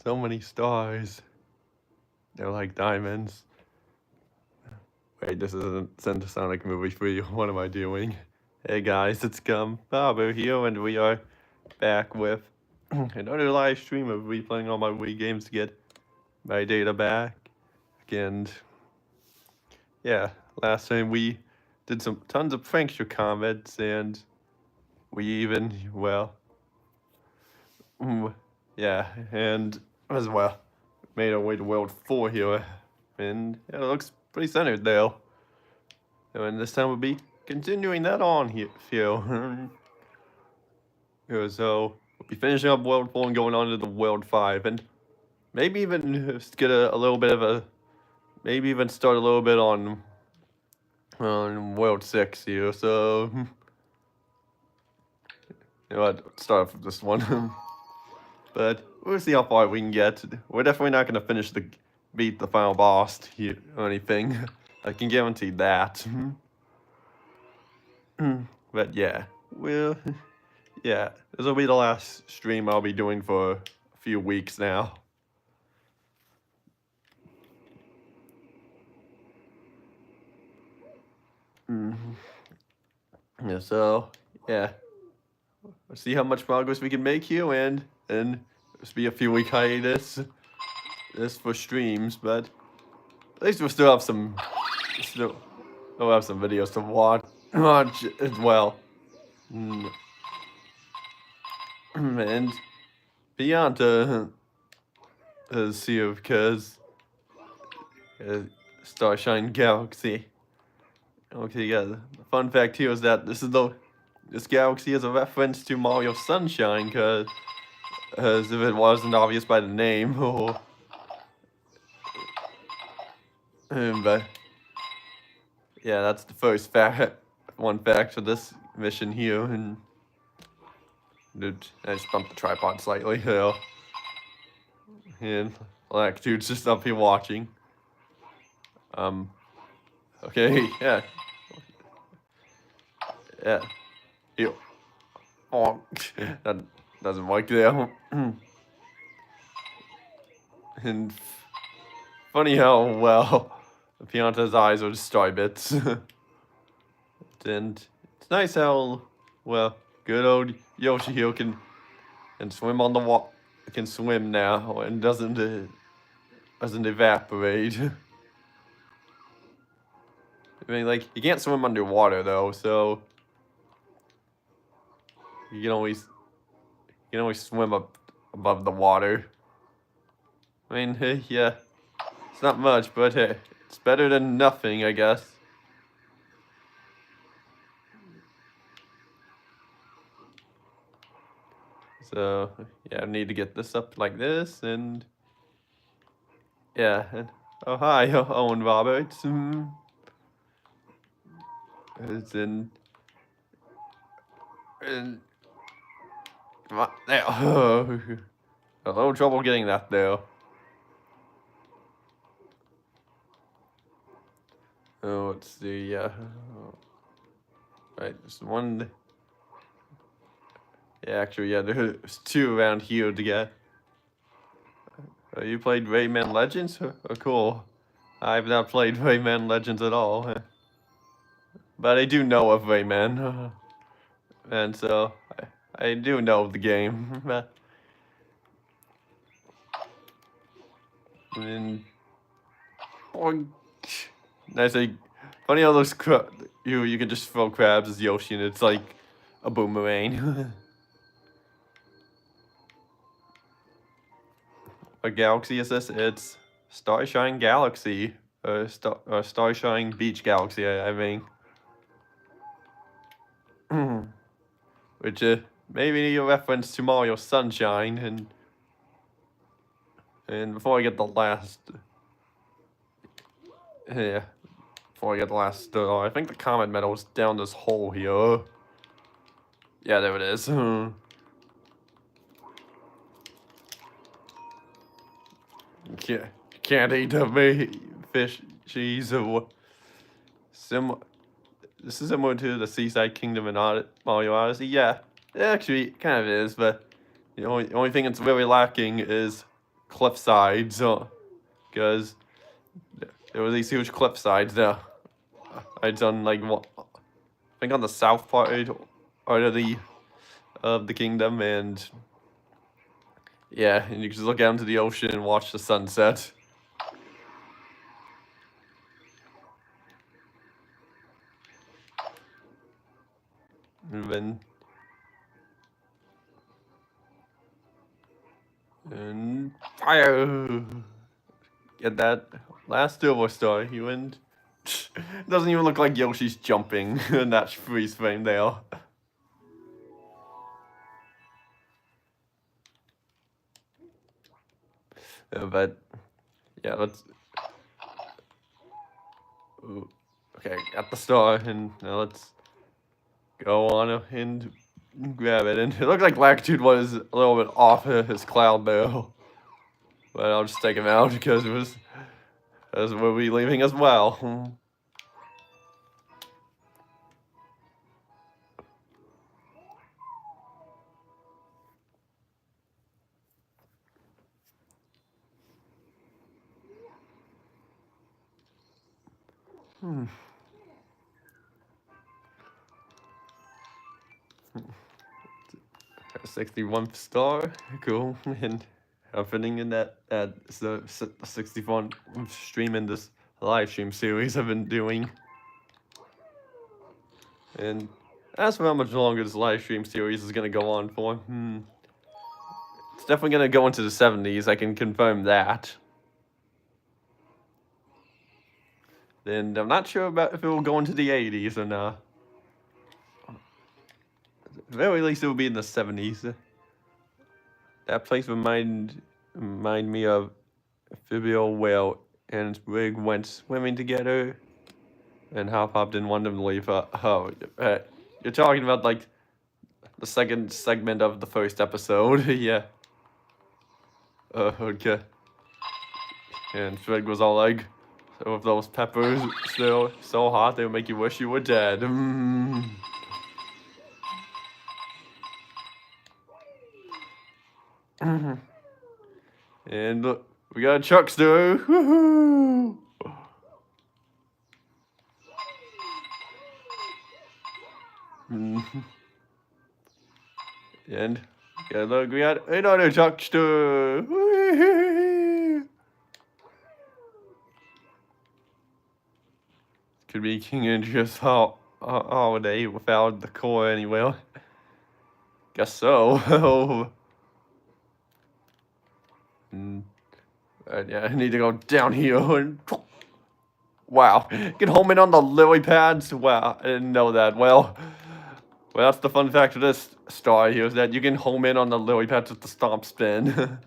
So many stars. They're like diamonds. Wait, this isn't Sonic movie 3. What am I doing? Hey guys, it's Bobber here, and we are back with another live stream of replaying all my Wii games to get my data back. And yeah, last time we did some tons of prankster comments, and we even, yeah, and as well, made our way to World 4 here, and it looks pretty centered though. And this time we'll be continuing that on here. So we'll be finishing up World 4 and going on to the World 5, and maybe even get a little bit of a, maybe even start a little bit on World 6 here. So you know what, start off with this one. But we'll see how far we can get. We're definitely not going to beat the final boss here or anything. I can guarantee that. But yeah, yeah, this will be the last stream I'll be doing for a few weeks now. Yeah, so yeah, let's see how much progress we can make here, and this will be a few week hiatus. This for streams, but at least we'll still have some videos to watch as well. And beyond see because Starshine Galaxy. Okay, yeah. The fun fact here is that this galaxy is a reference to Mario Sunshine, because if it wasn't obvious by the name, but yeah, that's the first one fact for this mission here. And dude, I just bumped the tripod slightly, and like, dude's just up here watching. Okay, yeah. Yeah. Ew. Oh, that doesn't work there. And funny how well Pianta's eyes are just star bits. And it's nice how good old Yoshihiro can swim on the water. Can swim now and doesn't evaporate. I mean, like, you can't swim underwater though, so you can always swim up above the water. I mean, yeah, it's not much, but hey, it's better than nothing, I guess. So yeah, I need to get this up like this, and yeah, and oh hi, Owen Roberts. It's in. And there. A little trouble getting that there. Oh, let's see. Yeah. Right, there's one. Yeah, actually, yeah, there's two around here to get. You played Rayman Legends? Oh, cool. I've not played Rayman Legends at all. But I do know of Rayman. And so, I do know the game. And nice, funny how those you can just throw crabs as Yoshi, and it's like a boomerang. What galaxy is this? It's Starshine Galaxy, Starshine Beach Galaxy, I mean. Which maybe a reference to Mario Sunshine, and before I get the last, yeah, before I get the last star, I think the comet medal is down this hole here. Yeah, there it is. Can't eat the fish cheese. This is similar to the Seaside Kingdom in Mario Odyssey. Yeah, it actually kind of is, but the only thing it's really lacking is cliff sides, because there were these huge cliff sides there. I'd done like I think on the south part of the kingdom, and yeah, and you can just look out into the ocean and watch the sunset. And then and fire. Get that last silver star. You win. Doesn't even look like Yoshi's jumping in that freeze frame there. But yeah, let's. Ooh, okay, got the star, and now let's go on and grab it. And it looked like Latitude was a little bit off of his cloud though. But I'll just take him out because we'll be leaving as well. Hmm. 61th star, cool, and happening in that the 61 stream in this live stream series I've been doing, and as for how much longer this live stream series is gonna go on for, it's definitely gonna go into the 70s. I can confirm that. And I'm not sure about if it will go into the 80s or not. At the very least, it will be in the 70s. That place remind me of Fibio Whale and Rig went swimming together, and Hop Hop didn't want them to leave. You're talking about like the second segment of the first episode, yeah. Okay. And Frig was all like, "So if those peppers still so hot, they would make you wish you were dead." And look, we got a Chuckster. Woohoo! And yeah, look, we got another Chuckster. Could be King Andrea's holiday without the core anyway. Guess so. Yeah, I need to go down here and wow, get home in on the lily pads. Wow, I didn't know that. Well, that's the fun fact of this star here is that you can home in on the lily pads with the stomp spin.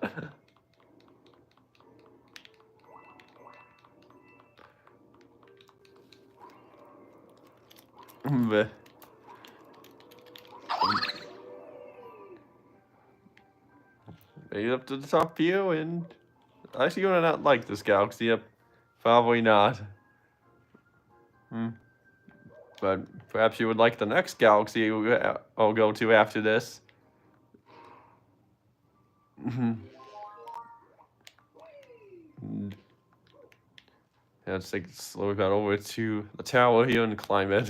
Maybe up to the top view, and actually gonna not like this galaxy. Yep, probably not. But perhaps you would like the next galaxy I'll go to after this. Yeah, let's take slowly back over to the tower here and climb it.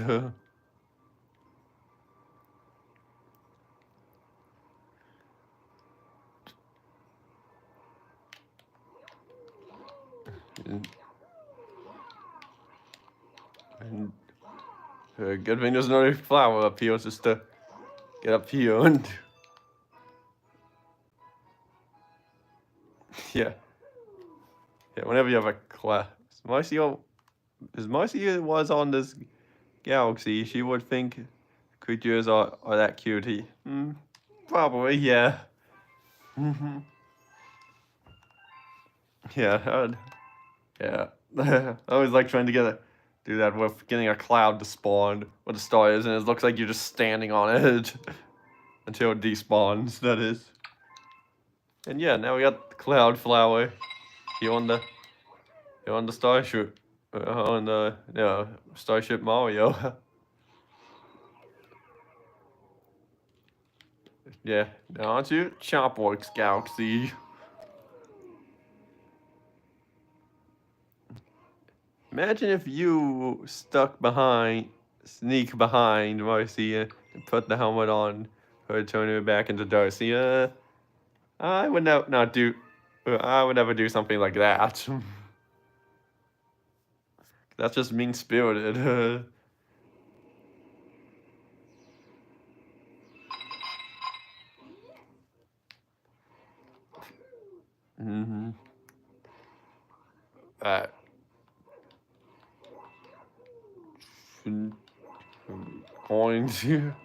and good thing there's another flower up here just to get up here and yeah. Whenever you have a class, Marcio was on this galaxy, she would think creatures are that cutie. Probably, yeah. Yeah, yeah. I always like trying to do that with getting a cloud to spawn where the star is, and it looks like you're just standing on it until it despawns, that is. And yeah, now we got the cloud flower here on the starship, on the Starship Mario. Yeah, now on to Chopworks Galaxy. Imagine if you sneak behind Marcy and put the helmet on her, turn her back into Darcy. I would not do. I would never do something like that. That's just mean spirited. Mm-hmm. Coins here.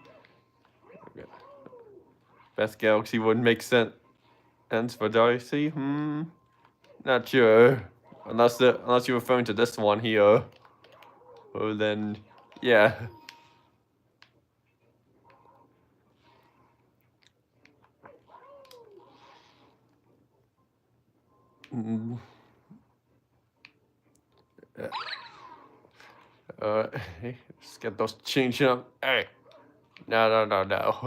Best galaxy wouldn't make sense for Darcy. Not sure. Unless you're referring to this one here. Oh, then yeah. Mm. Just get those change up. Hey, no!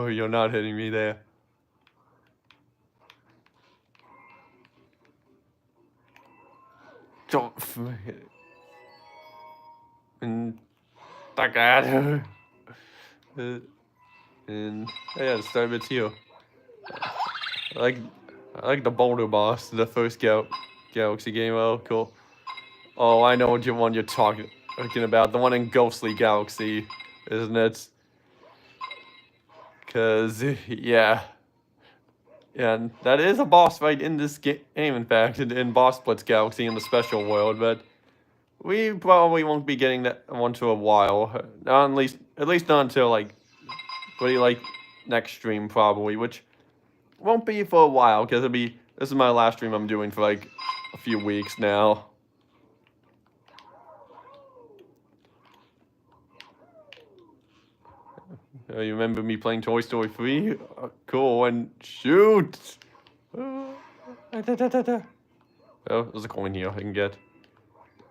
You're not hitting me there. Don't. And like that. And yeah, the start bits here. I like the boulder boss, the first Galaxy game. Oh, cool. Oh, I know what one you're talking about. The one in Ghostly Galaxy, isn't it? Cause yeah, and that is a boss fight in this game. In fact, in Boss Blitz Galaxy in the special world, but we probably won't be getting that one to a while. Not at least not until pretty next stream probably, which won't be for a while because this is my last stream I'm doing for a few weeks now. You remember me playing Toy Story 3? Cool, and shoot! Oh, there's a coin here I can get.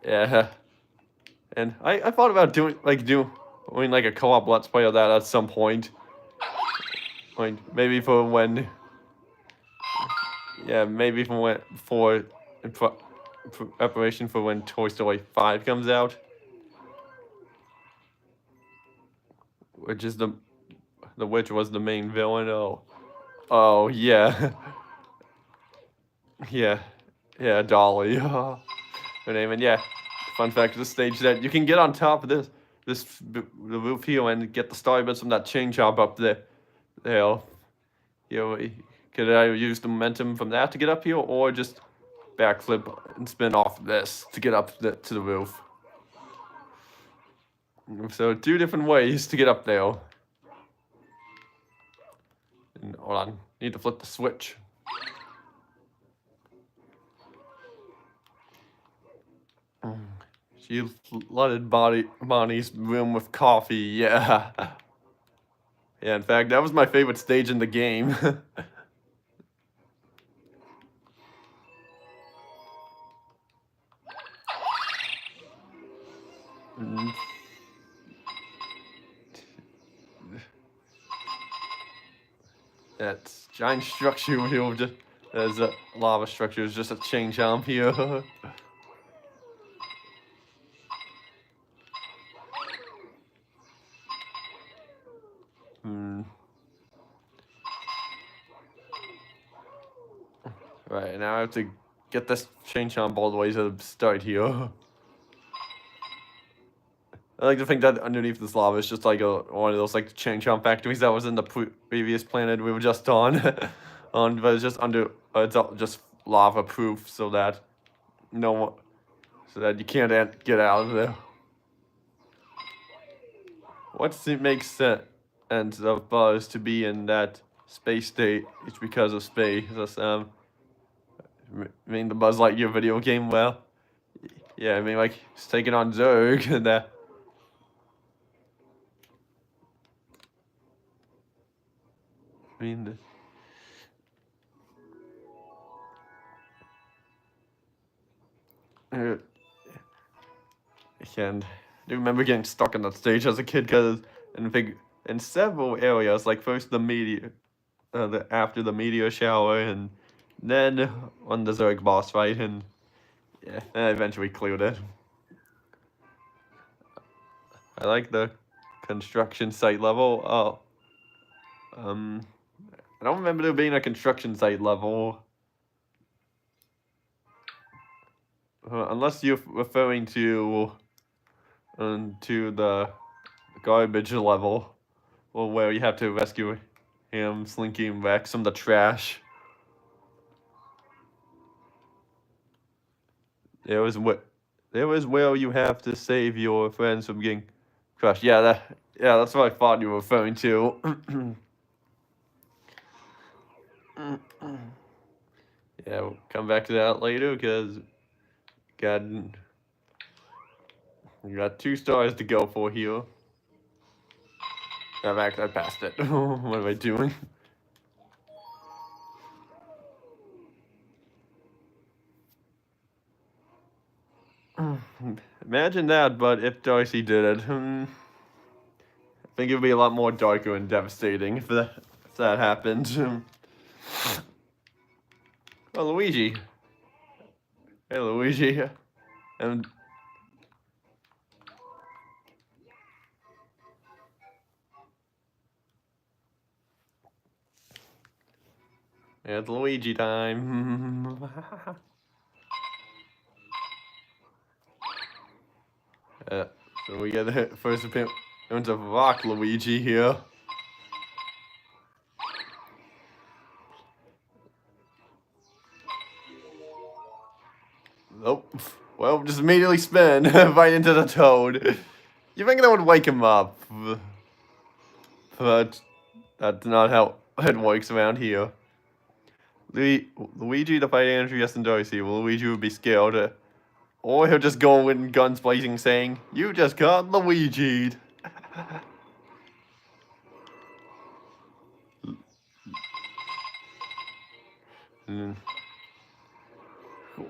Yeah. And I thought about doing a co-op Let's Play of that at some point. Maybe for when... Yeah, maybe for preparation for when Toy Story 5 comes out. Which is the witch was the main villain. Oh yeah. yeah, Dolly. Her name. And yeah, fun fact of the stage that you can get on top of the roof here and get the star bits from that chain chomp up there. Could I use the momentum from that to get up here, or just backflip and spin off this to get up to the roof? So 2 different ways to get up there. And hold on, need to flip the switch. She flooded Bonnie's room with coffee. Yeah. Yeah, in fact, that was my favorite stage in the game. That giant structure here, there's a lava structure, it's just a chain jump here. Right, now I have to get this chain jump all the way to the start here. I like to think that underneath this lava is just one of those chain jump factories that was in the previous planet we were just on. But it's just it's just lava proof so that you can't get out of there. What makes sense of Buzz to be in that space state? It's because of space. I mean the Buzz Lightyear video game. Well, yeah, I mean he's taking on Zurg and that. I mean. And I do remember getting stuck on that stage as a kid because in several areas, first the meteor, after the meteor shower, and then on the Zurg boss fight, and yeah, I eventually cleared it. I like the construction site level. Oh, I don't remember there being a construction site level. Unless you're referring to the garbage level, or where you have to rescue him, Slinky and Rex from the trash. There was where you have to save your friends from getting crushed. Yeah, that's what I thought you were referring to. Yeah, we'll come back to that later because you got 2 stars to go for here. In fact, I passed it. What am I doing? Imagine that, but if Darcy did it, I think it would be a lot more darker and devastating if that happened. Oh, Luigi. Hey, Luigi. And it's Luigi time. So we get the first appearance of Rock Luigi here. Nope. Well, just immediately spin right into the Toad. You think that would wake him up? But that's not how it works around here. Luigi to fight Andreas and Darcy. Luigi would be scared. Or he'll just go in guns blazing saying, "You just got Luigi'd."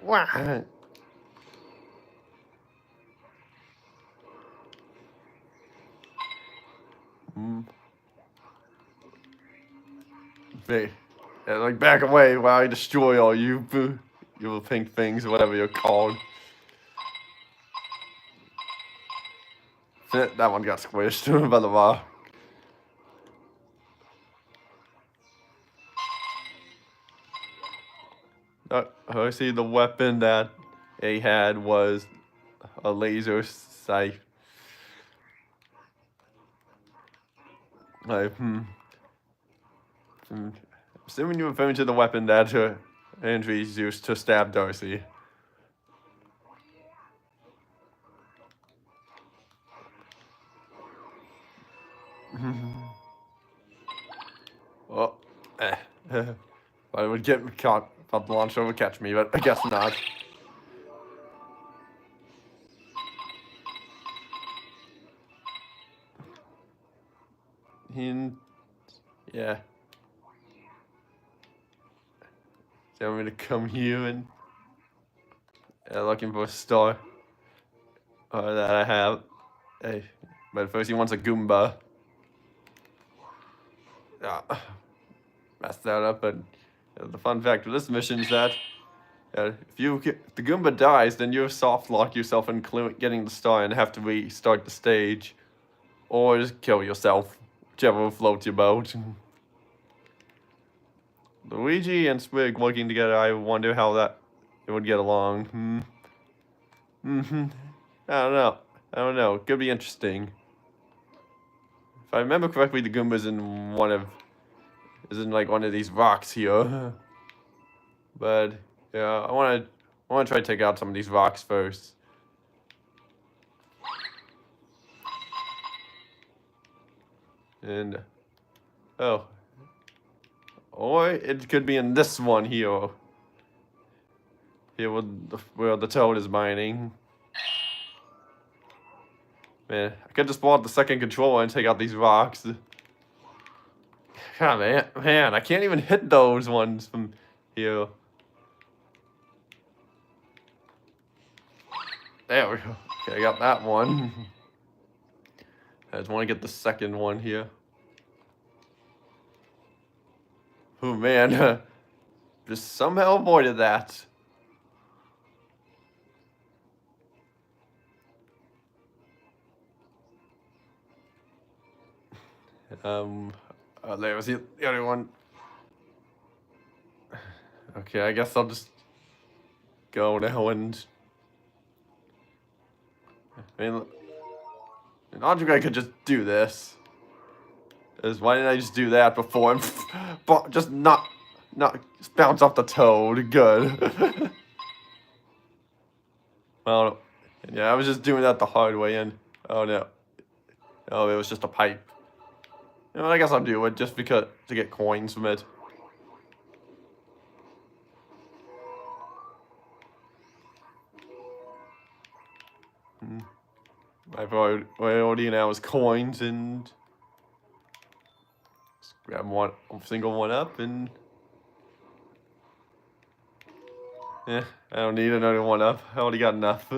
What? Like, back away while I destroy all you little pink things, whatever you're called. That one got squished by the rock. I see the weapon that he had was a laser sight. Assuming you're referring to the weapon that Andrews used to stab Darcy. Oh, I would get caught. Thought the launcher would catch me, but I guess not. Yeah. So I'm gonna come here and looking for a star that I have. Hey, but first he wants a Goomba. Messed that up. But the fun fact of this mission is that if the Goomba dies, then you soft lock yourself in getting the star and have to restart the stage, or just kill yourself, whichever floats your boat. Luigi and Sprig working together, I wonder how it would get along. I don't know. It could be interesting. If I remember correctly, the Goomba's in one of these rocks here. But yeah, I wanna try to take out some of these rocks first. And or it could be in this one here. Here where the Toad is mining. Man, I could just pull out the second controller and take out these rocks. God, man, I can't even hit those ones from here. There we go. Okay, I got that one. I just want to get the second one here. Oh, man. Just somehow avoided that. There was the other one. Okay, I guess I'll just go now and... I mean, logic I could just do this. Why didn't I just do that before and just not just bounce off the toad? Good. Well, yeah, I was just doing that the hard way and oh no. Oh, it was just a pipe. You know, I guess I'll do it just because to get coins from it. My priority now is coins and just grab one single one up and yeah, I don't need another one up. I already got enough.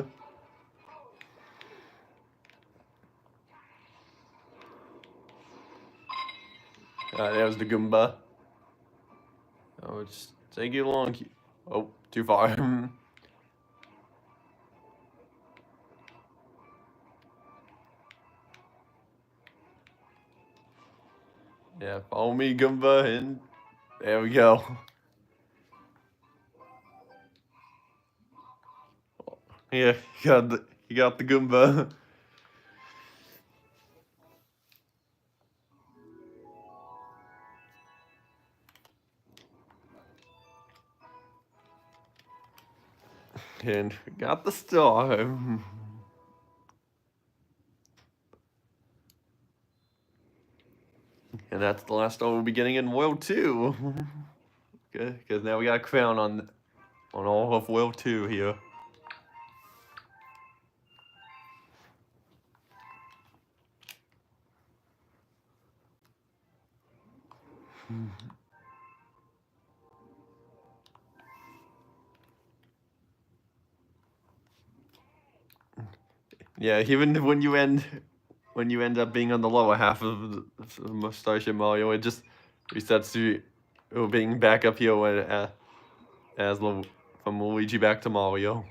There's the Goomba. Oh, it's taking long. Oh, too far. Yeah, follow me, Goomba, and there we go. Yeah, you got the Goomba. And got the star. And that's the last star we'll be getting in World 2. Okay, because now we got a crown on all of World 2 here. Yeah, even when you end up being on the lower half of the Starship Mario, it just resets to being back up here when, from Luigi back to Mario.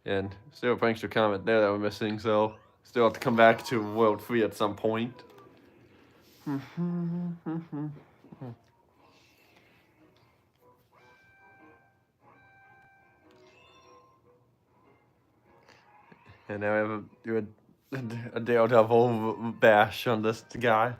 And still thanks for comment there that we're missing, so still have to come back to World 3 at some point. And now I have a Daredevil bash on this guy.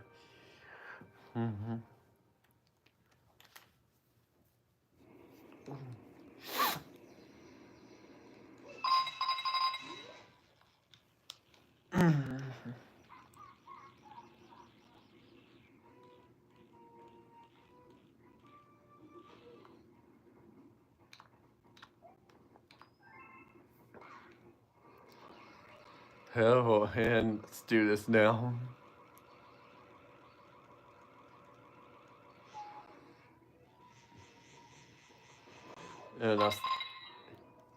Oh, and let's do this now. And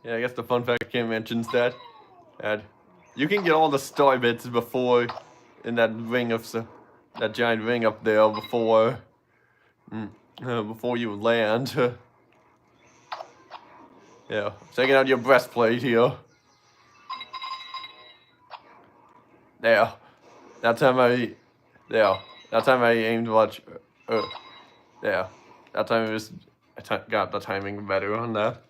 yeah, I guess the fun fact Kim mentions that you can get all the star bits before in that ring of that giant ring up there before you land. Yeah, taking out your breastplate here. There. That time I aimed much. There. That time I got the timing better on that.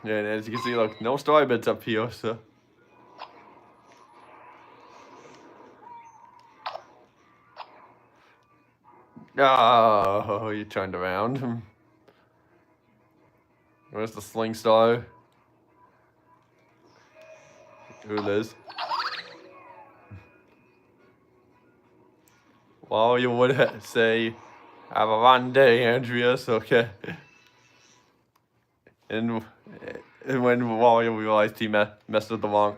Yeah, and as you can see, look, no star bits up here, so. Oh, you turned around. Where's the sling star? Ooh, Liz. Well, you would say, have a fun day, Andreas, okay. And when Wario realized he messed with the wrong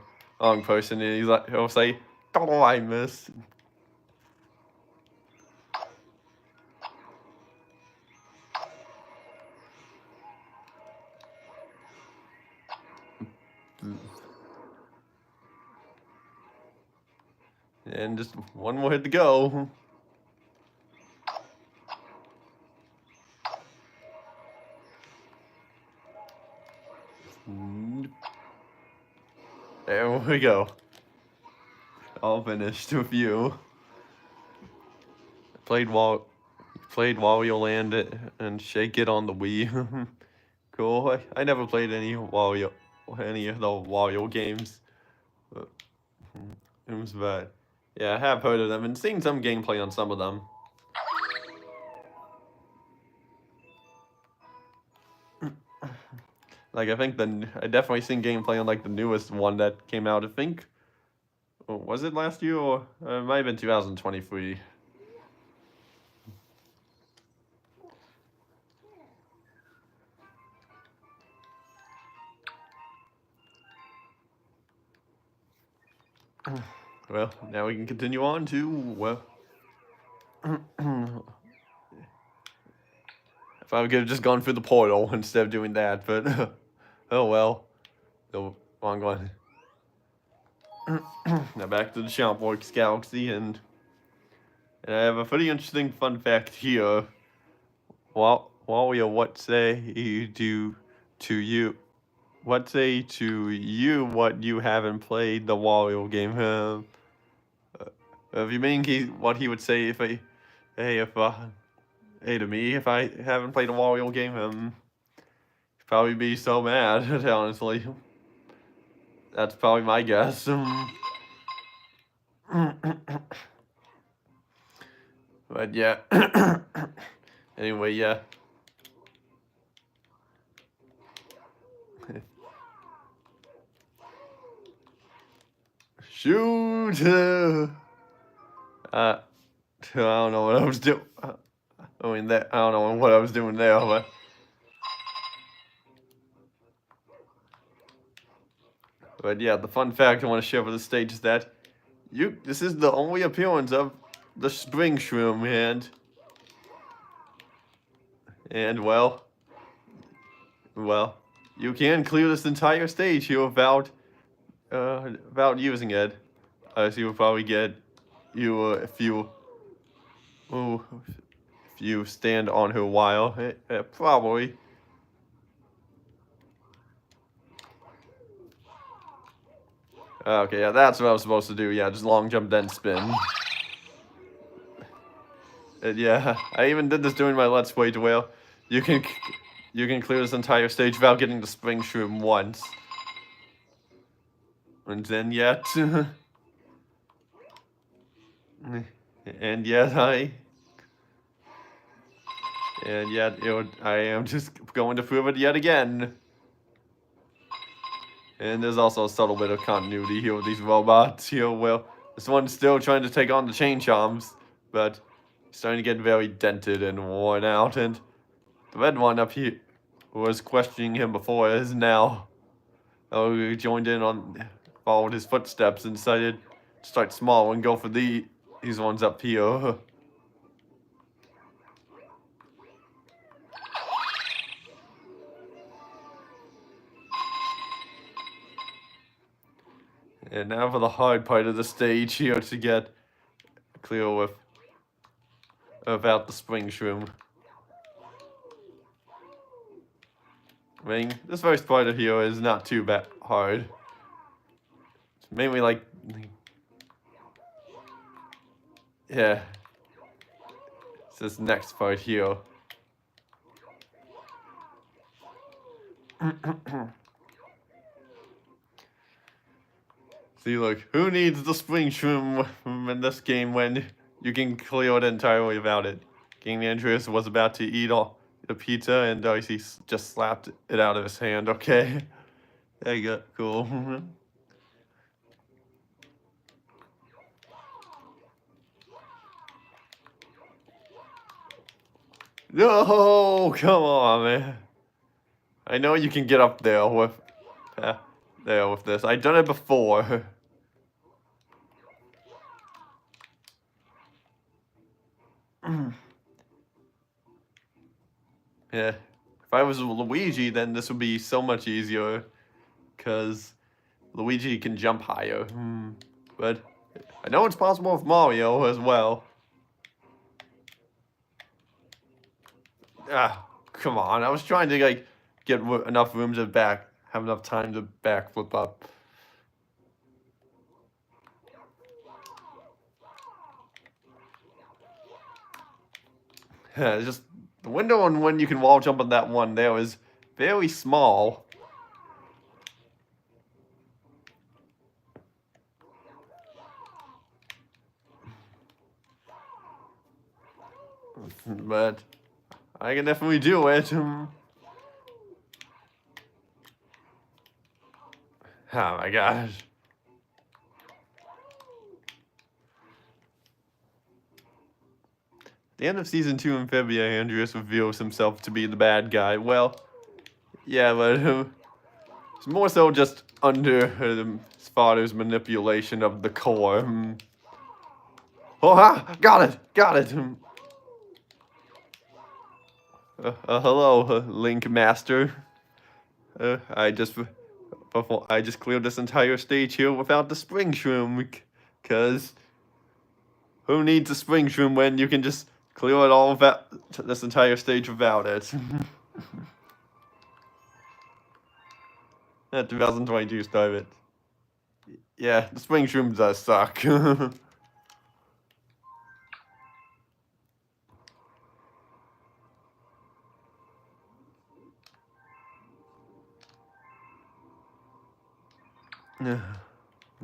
person, he'll say, "Oh, I miss." And just one more hit to go. There we go. All finished with you. Played Wario Land and Shake It on the Wii. Cool. I never played any of the Wario games. But yeah, I have heard of them and seen some gameplay on some of them. Like, I think I definitely seen gameplay on, like, the newest one that came out, I think. Was it last year, or it might have been 2023. Well, now we can continue on to, well... If I could have just gone through the portal instead of doing that, but... oh well. The wrong one. Now back to the Shopworks Galaxy, and I have a pretty interesting fun fact here. Wario, what say to you? What say to you what you haven't played the Wario game? If you mean what he would say if to me if I haven't played a Wario game, he'd probably be so mad, honestly. That's probably my guess. But yeah. Anyway, yeah. Shoot! I don't know what I was doing. I don't know what I was doing there, but yeah, the fun fact I want to share for the stage is that this is the only appearance of the spring shroom, and well, you can clear this entire stage here without using it, as you will probably get if you stand on her a while, probably. Okay, yeah, that's what I was supposed to do. Yeah, just long jump, then spin. And yeah, I even did this during my Let's Play to where you can clear this entire stage without getting the spring shroom once. And then yet... and yet I am just going to prove it yet again. And there's also a subtle bit of continuity here with these robots here. Well, this one's still trying to take on the chain charms, but it's starting to get very dented and worn out. And the red one up here, who was questioning him before, is now joined in followed his footsteps and decided to start small and go for these ones up here. And now for the hard part of the stage here to get clear without the spring shroom. I mean, this first part of here is not too hard. It's mainly like... yeah. It's this next part here. See, look, who needs the spring shroom in this game when you can clear it entirely without it? King Andreas was about to eat all the pizza, and Darcy just slapped it out of his hand. Okay, there you go. Cool. No, come on, man. I know you can get up there with this. I've done it before. Yeah. If I was Luigi, then this would be so much easier, because Luigi can jump higher. But I know it's possible with Mario as well. Ah, come on. I was trying to, like, get enough room to have enough time to backflip up. It's just the window on when you can wall jump on that one there is very small. But I can definitely do it. Oh my gosh. The end of season 2 in February, Andreas reveals himself to be the bad guy. Well, yeah, but it's more so just under his father's manipulation of the core. Oh, ha! Got it! Hello, Link Master. I just cleared this entire stage here without the spring shroom, cause who needs a spring shroom when you can just clear it all without this entire stage without it? That 2022 started. Yeah, the spring shroom does suck.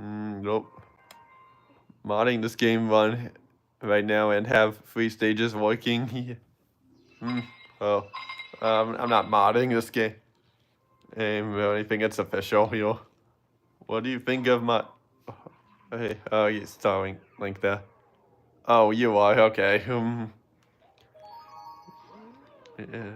Nope. Modding this game right now and have 3 stages working. Oh, I'm not modding this game. I really think it's official here. What do you think of my? Hey, oh, you're starring Link there. Oh, you are okay. Yeah.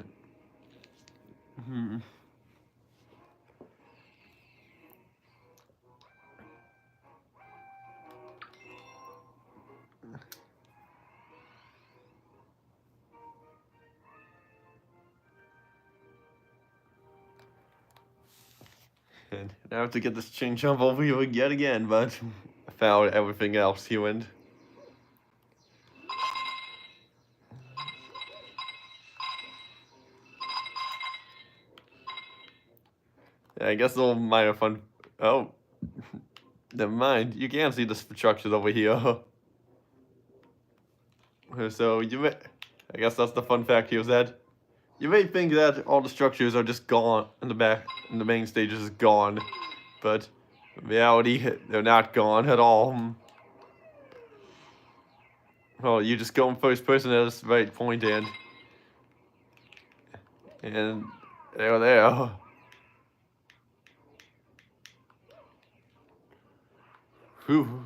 And now I have to get this chain jump over here yet again, but I found everything else here and. Yeah, I guess a little minor fun. Oh, never mind. You can see the structures over here. So you may. I guess that's the fun fact here, Zed. You may think that all the structures are just gone in the back, and the main stage is gone, but in reality, they're not gone at all. Well, you just go in first person at this right point, and there. Whew.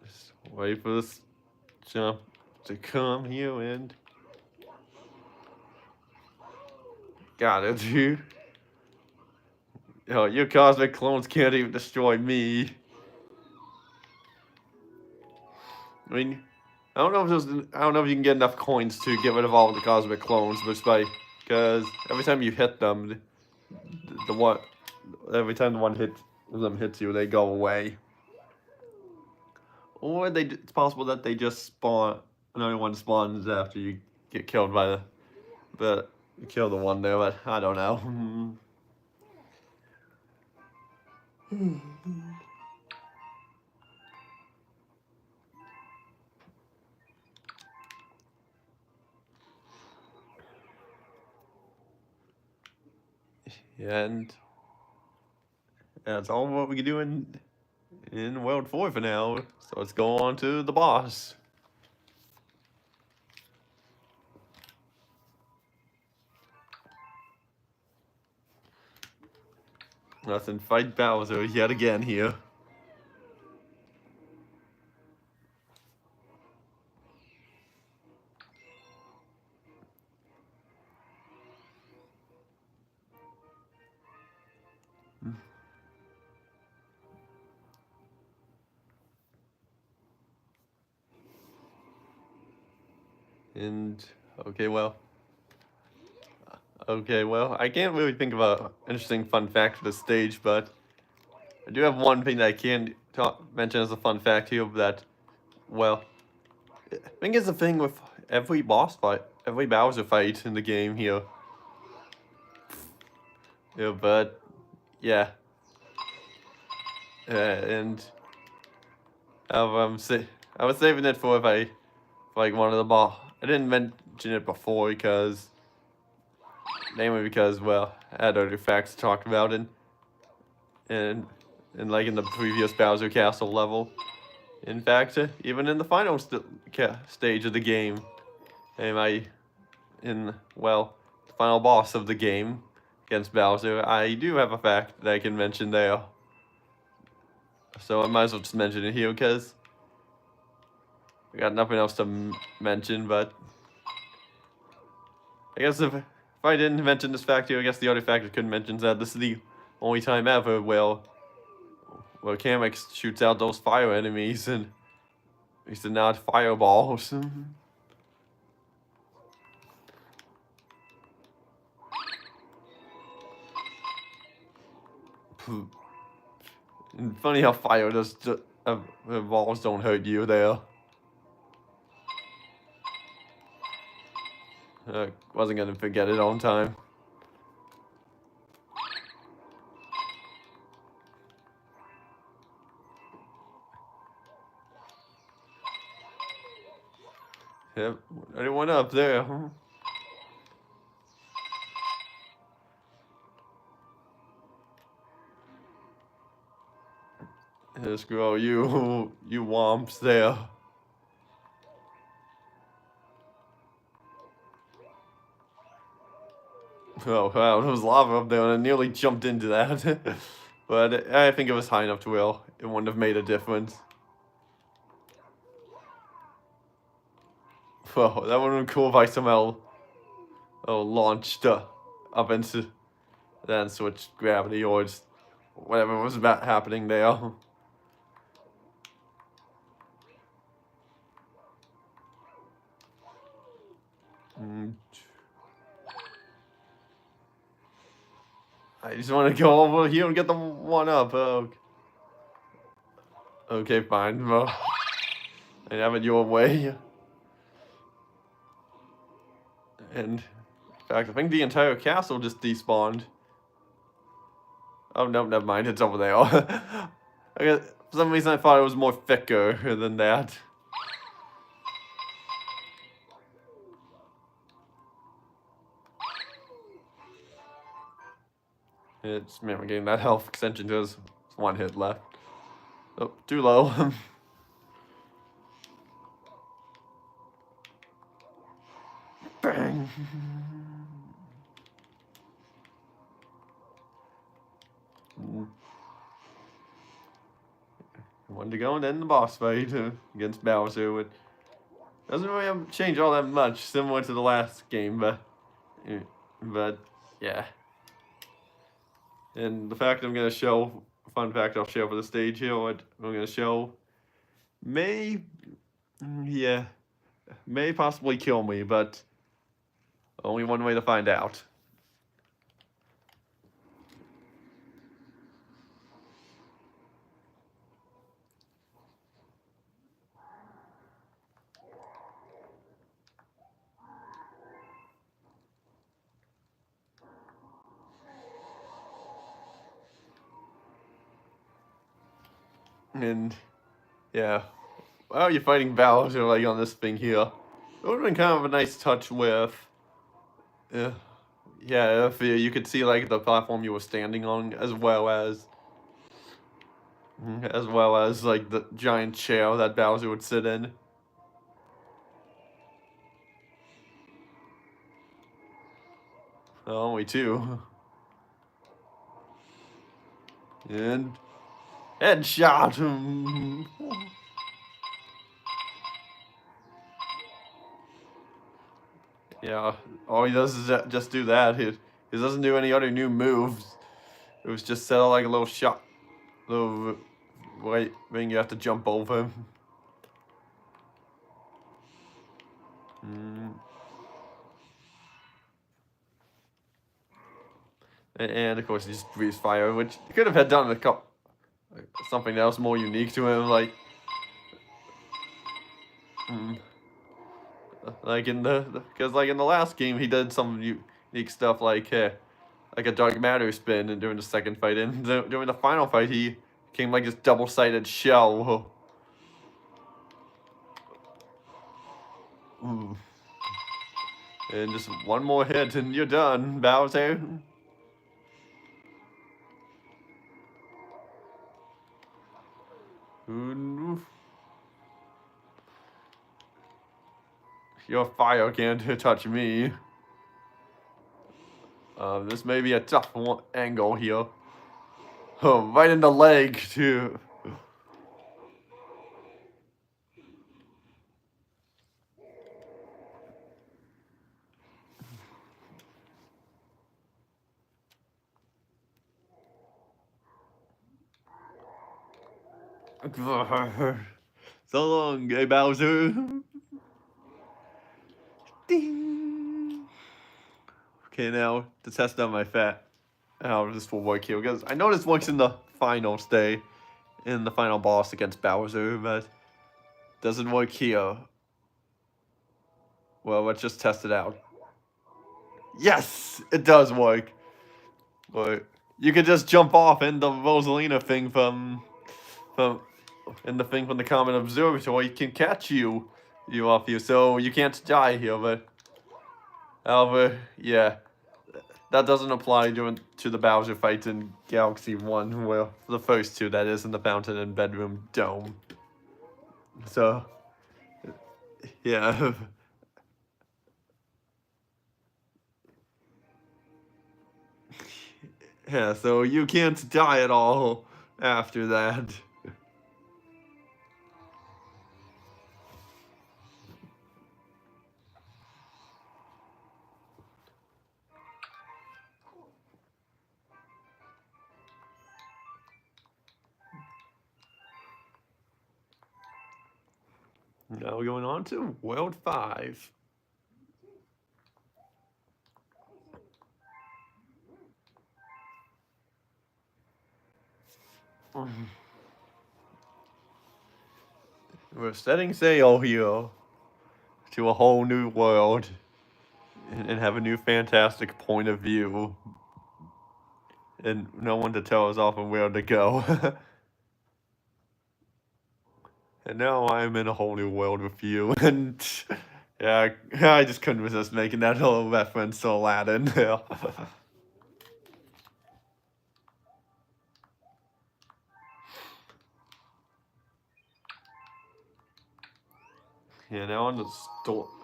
Just wait for this jump to come here and got it, dude. Oh, your cosmic clones can't even destroy me. I mean, I don't know if you can get enough coins to get rid of all the cosmic clones, because every time you hit them, every time the one hits you, they go away. Or it's possible that they just spawn. Another one spawns after you get killed by you kill the one there, but I don't know. And that's all what we can do in World 4 for now. So let's go on to the boss. Let's fight Bowser yet again here. And okay, well, Okay, well, I can't really think of an interesting fun fact for the stage, but I do have one thing that I can mention as a fun fact here that, well, I think it's a thing with every boss fight, every Bowser fight in the game here. Yeah, but, yeah. And I was saving it for like one of the boss. I didn't mention it before mainly because, well, I had other facts to talk about and like in the previous Bowser Castle level. In fact, even in the final stage of the game, well, the final boss of the game against Bowser, I do have a fact that I can mention there. So I might as well just mention it here because I got nothing else to mention, but I guess if I didn't mention this fact here, I guess the other fact I couldn't mention is that this is the only time ever where Kamek shoots out those fire enemies and he's not fireballs. And funny how fire does balls don't hurt you there. Wasn't gonna forget it on time. Yep, anyone up there? Screw all you womps there. Oh wow, there was lava up there and I nearly jumped into that. But I think it was high enough to where it wouldn't have made a difference. Well, that would have been cool if I somehow launched up into then switched gravity or just whatever was about happening there. I just want to go over here and get the one up. Okay, fine. Well, I have it your way. And in fact, I think the entire castle just despawned. Oh no, never mind. It's over there. For some reason, I thought it was more thicker than that. It's man, we're getting that health extension. There's one hit left. Oh, too low. Bang. One to go, and then the boss fight against Bowser. It doesn't really change all that much, similar to the last game, but yeah. And the fact I'm gonna show, fun fact I'll show for the stage here, what I'm gonna show may possibly kill me, but only one way to find out. And yeah, well, you're fighting Bowser like on this thing here. It would have been kind of a nice touch with, yeah, if you could see like the platform you were standing on, as well as like the giant chair that Bowser would sit in. Only two. And headshot. Yeah, all he does is just do that. He doesn't do any other new moves. It was just set up like a little shot, little right thing you have to jump over him. And of course, he just breathes fire, which he could have had done something that was more unique to him, like like in because like in the last game he did some unique stuff like a dark matter spin and during the second fight, and during the final fight he came like this double-sided shell. Ooh. And just one more hit and you're done, Bowser. Your fire can't touch me. This may be a tough angle here. Oh, right in the leg, too. So long, hey Bowser. Ding. Okay, now to test out my how this will work here, because I know this works in the final stage, in the final boss against Bowser, but doesn't work here. Well, let's just test it out. Yes, it does work. But you can just jump off in the Rosalina thing from the thing from the Common Observatory can catch you off you, so you can't die here. But however, yeah, that doesn't apply to the Bowser fights in Galaxy 1, well, the first two, that is, in the Fountain and Bedroom Dome. So, yeah. Yeah, so you can't die at all after that. Now we're going on to World 5. We're setting sail here to a whole new world and have a new fantastic point of view. And no one to tell us off and where to go. And now I'm in a whole new world with you. And yeah, I just couldn't resist making that little reference to Aladdin. Yeah, now on the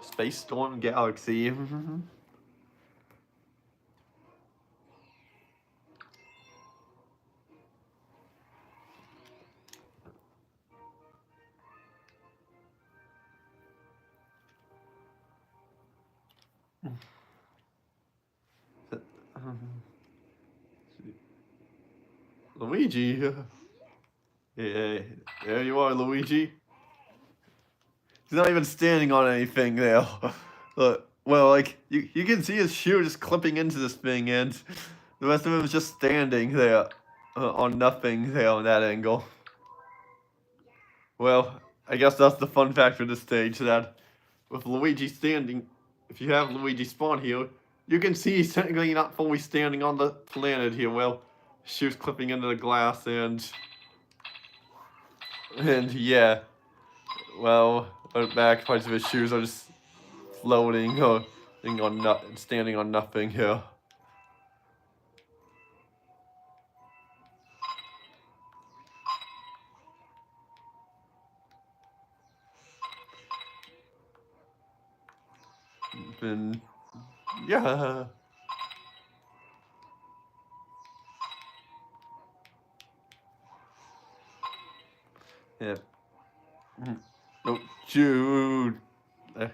Space Storm Galaxy. Luigi. Yeah, there you are, Luigi. He's not even standing on anything there. Well, like, you can see his shoe just clipping into this thing, and the rest of him is just standing there on nothing there on that angle. Well, I guess that's the fun fact for this stage, that with Luigi standing, if you have Luigi spawn here, you can see he's technically not fully standing on the planet here. Well, shoes clipping into the glass, and yeah, well, back parts of his shoes are just floating or standing on nothing here. And yeah. Yeah. Oh, Jude. That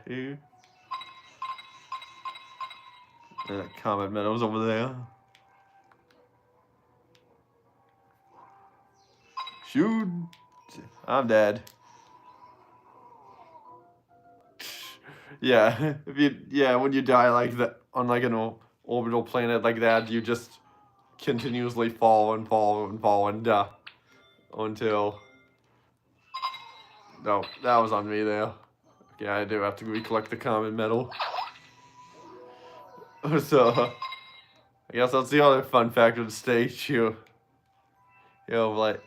Comet Meadows over there. Shoot. I'm dead. Yeah, when you die like that on like an orbital planet like that, you just continuously fall until... No, that was on me there. Okay, I do have to recollect the common metal. So, I guess that's the other fun fact of the stage here. You know, like,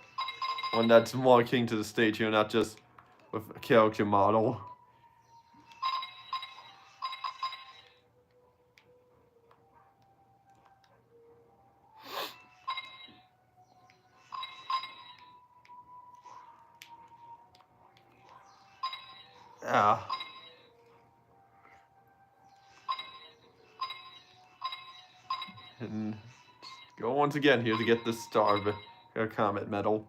one that's more akin to the stage here, not just with a character model. Yeah. And go once again here to get this star comet medal.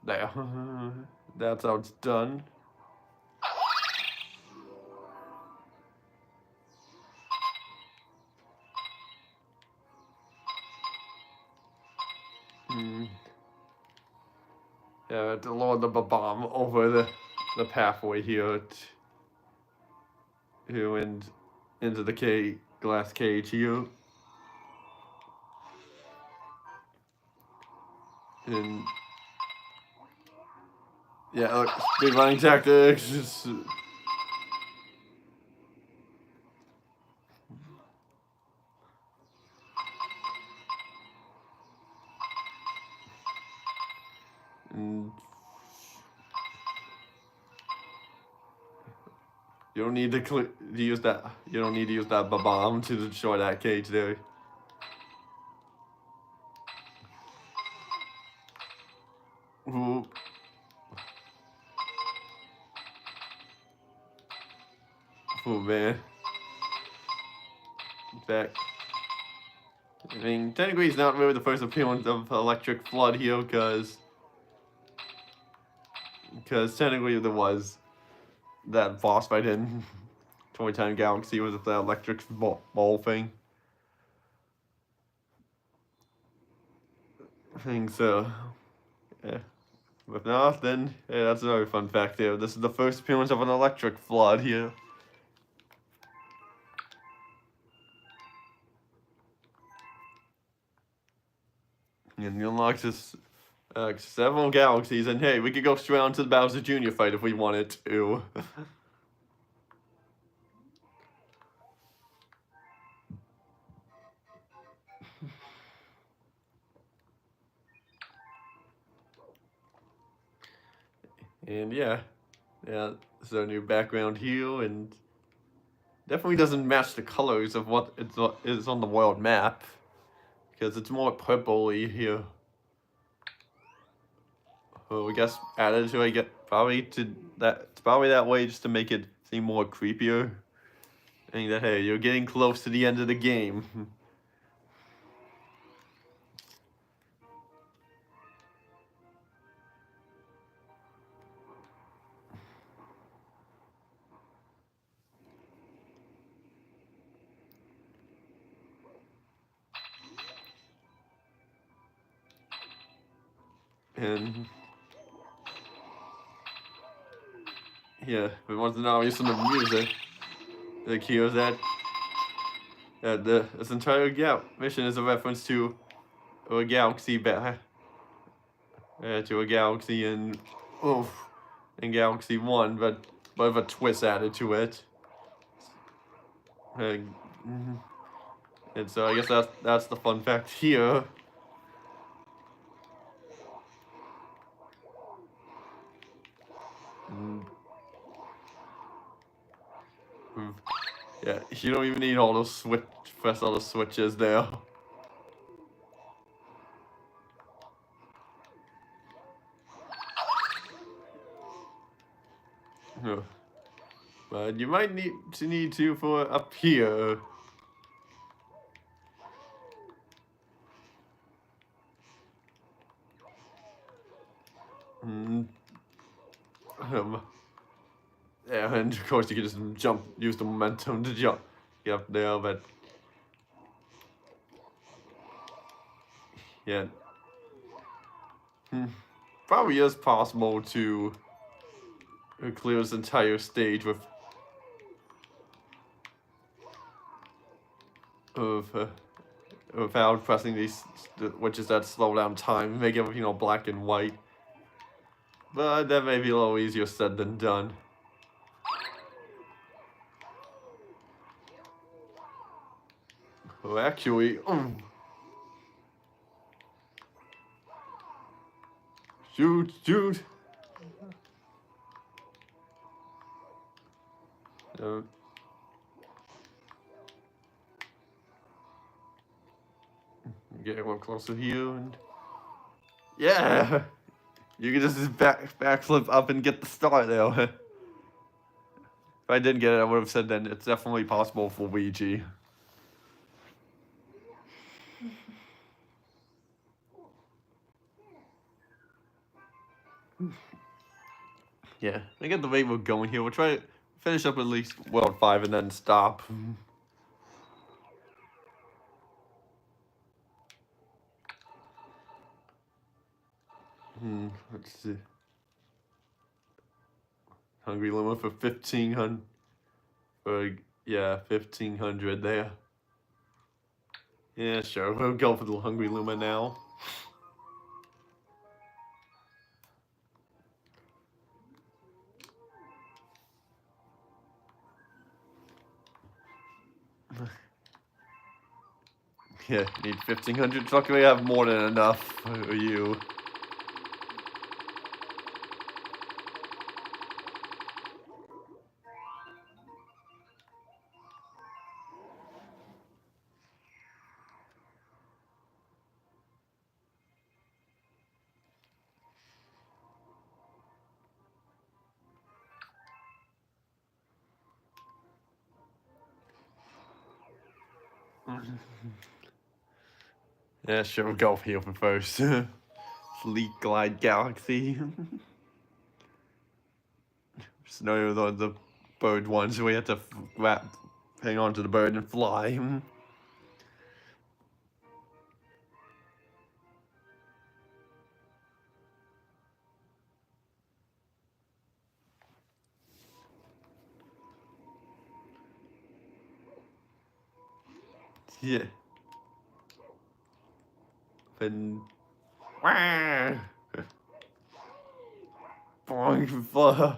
There. That's how it's done. Yeah, to lower the bomb over the pathway here and into the glass cage here. And yeah, look, big running tactics. And you don't need to use that. You don't need to use that bomb to destroy that cage there. Ooh. Oh man. In fact, I mean, technically it's not really the first appearance of Electric Flood here, because technically there was that boss fight in Toy Time Galaxy with the electric ball thing. I think so. Yeah. But if not, then yeah, that's another fun fact there. This is the first appearance of an electric flood here. And you unlock this several galaxies, and hey, we could go straight on to the Bowser Jr. fight if we wanted to. And yeah, so new background here, and definitely doesn't match the colors of what is on the world map, because it's more purpley here. Well, I guess added to it's probably that way just to make it seem more creepier. Saying that, hey, you're getting close to the end of the game. And yeah, we want to now use some of the music. Like here's that this entire mission is a reference to a galaxy to a galaxy in Galaxy 1, but with a twist added to it. And so I guess that's the fun fact here. Yeah, you don't even need all those press all the switches there. But you might need to for up here. Yeah, and of course you can just use the momentum to jump get up there, but yeah, probably is possible to clear this entire stage with of without pressing these switches that slow down time, make everything all black and white. But that may be a little easier said than done. Oh, actually, shoot. Get a little closer here, and yeah, you can just backflip up and get the star there. If I didn't get it, I would have said then it's definitely possible for Ouija. Yeah, I get the way we're going here. We'll try to finish up at least World 5 and then stop. Let's see. Hungry Luma for 1,500. Yeah, 1,500 there. Yeah, sure. We'll go for the Hungry Luma now. Yeah, need 1,500. Luckily, I have more than enough for you. Yeah, sure, we'll go here for first. Fleet Glide Galaxy. Just know the bird ones, we have to hang on to the bird and fly. Yeah. And boing,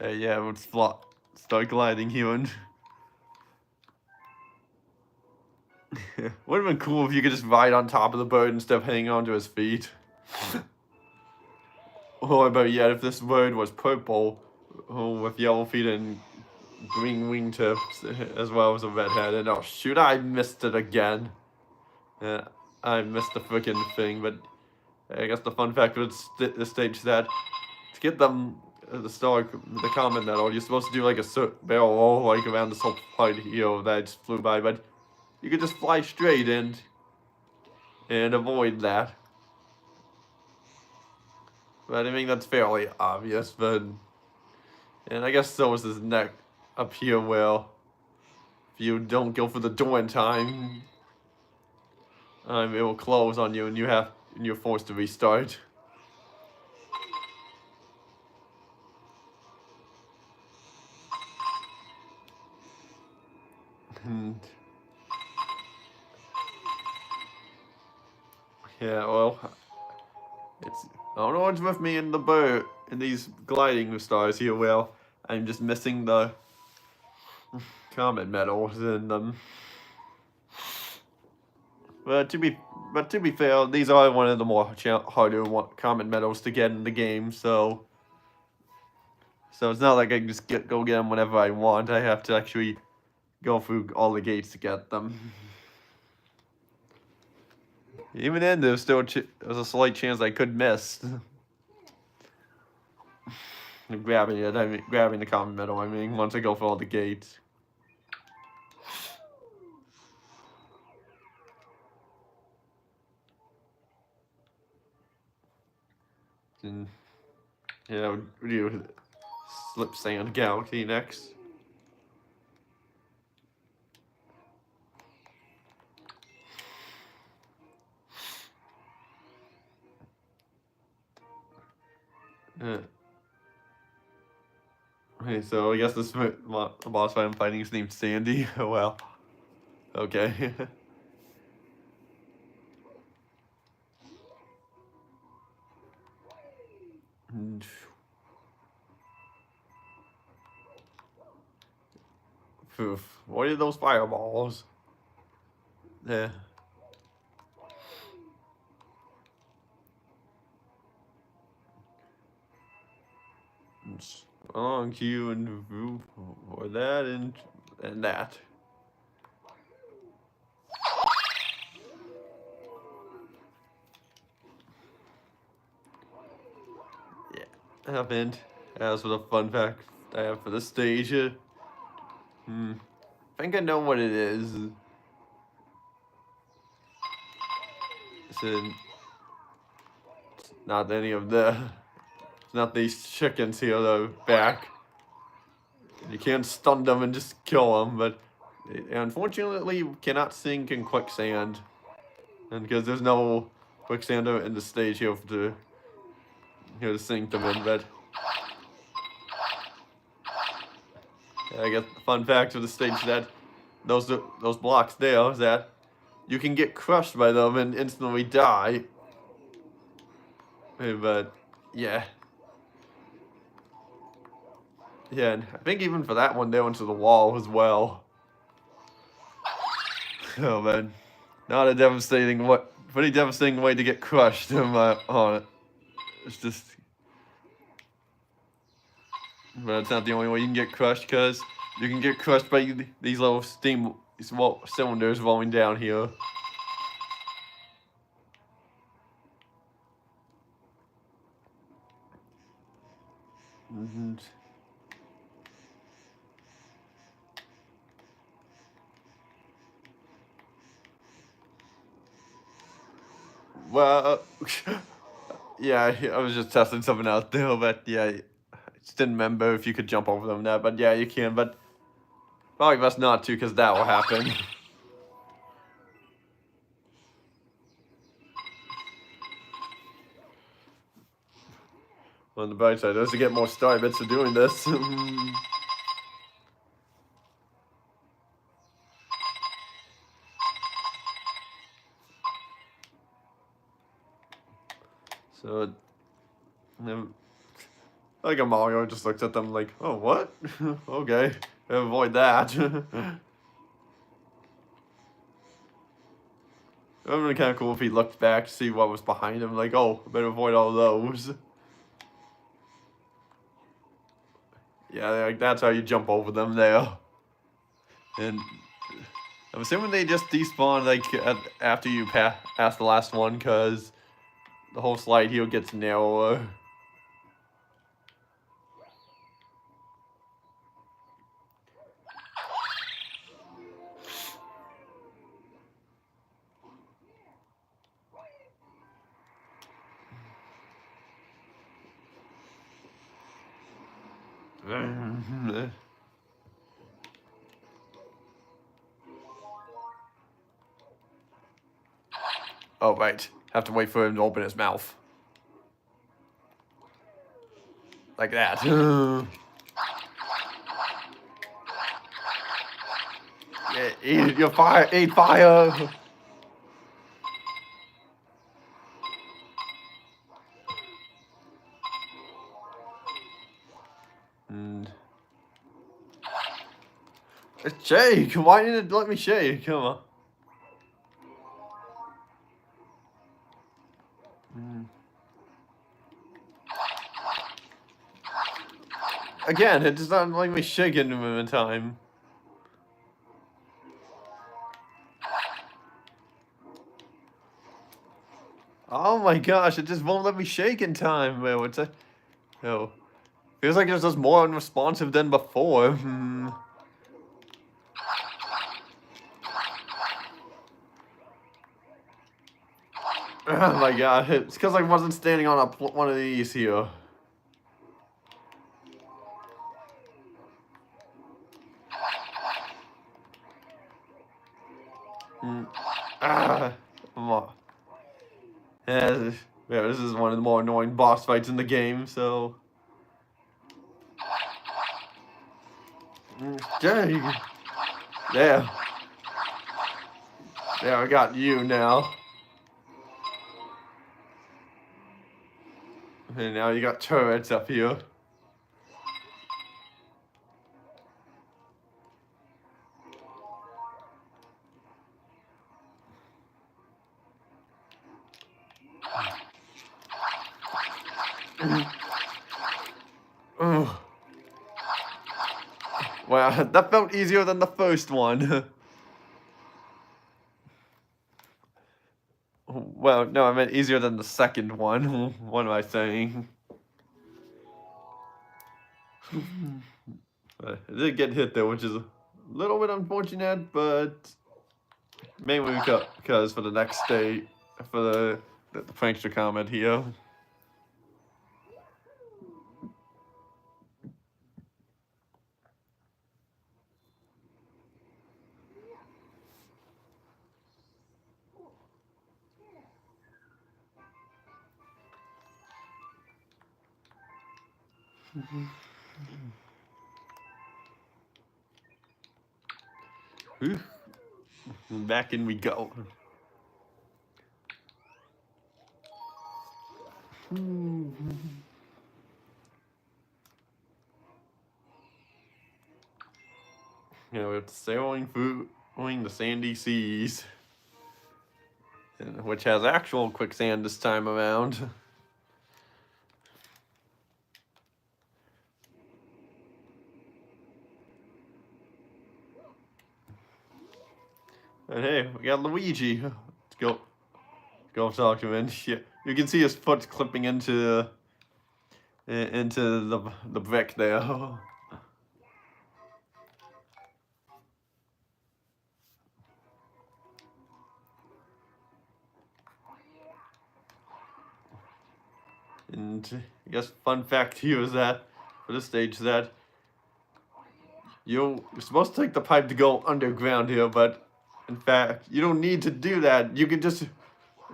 yeah, let's start gliding here and would have been cool if you could just ride on top of the bird instead of hanging onto his feet. Or about yet, if this bird was purple, with yellow feet and green wingtips, as well as a red head, and oh shoot, I missed it again. I missed the freaking thing, but I guess the fun fact of this stage is that to get them the common medal, you're supposed to do like a barrel roll like around this whole part here that I just flew by, but you could just fly straight and avoid that. But I mean that's fairly obvious, but and I guess so is this neck up here where if you don't go for the door in time, it will close on you and you're forced to restart. Yeah, well, I don't know what's with me in the boat in these gliding stars here. Well, I'm just missing the comet medals in them. But to be fair, these are one of the more harder comet medals to get in the game. So it's not like I can just go get them whenever I want. I have to actually go through all the gates to get them. Even then, there's a slight chance I could miss. Grabbing the common medal, once I go for all the gates. And, yeah, we'll do Slip Sand Galaxy next. Okay, so I guess this boss fight I'm fighting is named Sandy. Oh well. Okay. Poof. What are those fireballs? Yeah. On cue and poof, or that and that. Yeah. Happened. As for the fun fact I have for the stage. I think I know what it is. It's not any of it's not these chickens here that are back. You can't stun them and just kill them, but unfortunately you cannot sink in quicksand. And because there's no quicksand in the stage here to sink them in, but I guess the fun fact of the stage that those blocks there is that you can get crushed by them and instantly die. But yeah. Yeah, and I think even for that one they went to the wall as well. Oh man. Not a pretty devastating way to get crushed on it. It's just, but it's not the only way you can get crushed, because you can get crushed by these little cylinders rolling down here. Well, yeah, I was just testing something out there, but yeah, I just didn't remember if you could jump over them now, but yeah, you can, but probably best not to, because that will happen. On the bright side, those to get more star bits for doing this. So, like a Mario just looks at them like, oh, what? Okay, avoid that. It would have been kind of cool if he looked back to see what was behind him, like, oh, better avoid all those. Yeah, like, that's how you jump over them there. And I'm assuming they just despawn, like, after you pass the last one, because the whole slide here gets narrower. Oh, right. Have to wait for him to open his mouth. Like that. Yeah, eat your fire! Eat fire! Shake! Why didn't it let me shake? Come on. Again, it does not let me shake in a time. Oh my gosh, it just won't let me shake in time. What's that? Oh. Feels like it's just more unresponsive than before. Oh my god, it's because I wasn't standing on one of these here. Come on. Yeah, this is one of the more annoying boss fights in the game, so... Dang. Yeah. There, I got you now. And now you got turrets up here. Wow, that felt easier than the first one. Well, no, I meant easier than the second one. What am I saying? I did get hit there, which is a little bit unfortunate, but mainly because for the next state, for the prankster comment here. Back in we go. You know, it's sailing through the sandy seas, which has actual quicksand this time around. And hey, we got Luigi. Let's go talk to him. Yeah, you can see his foot clipping into the brick there. And I guess fun fact here is that for this stage that you're supposed to take the pipe to go underground here, but in fact you don't need to do that. You can just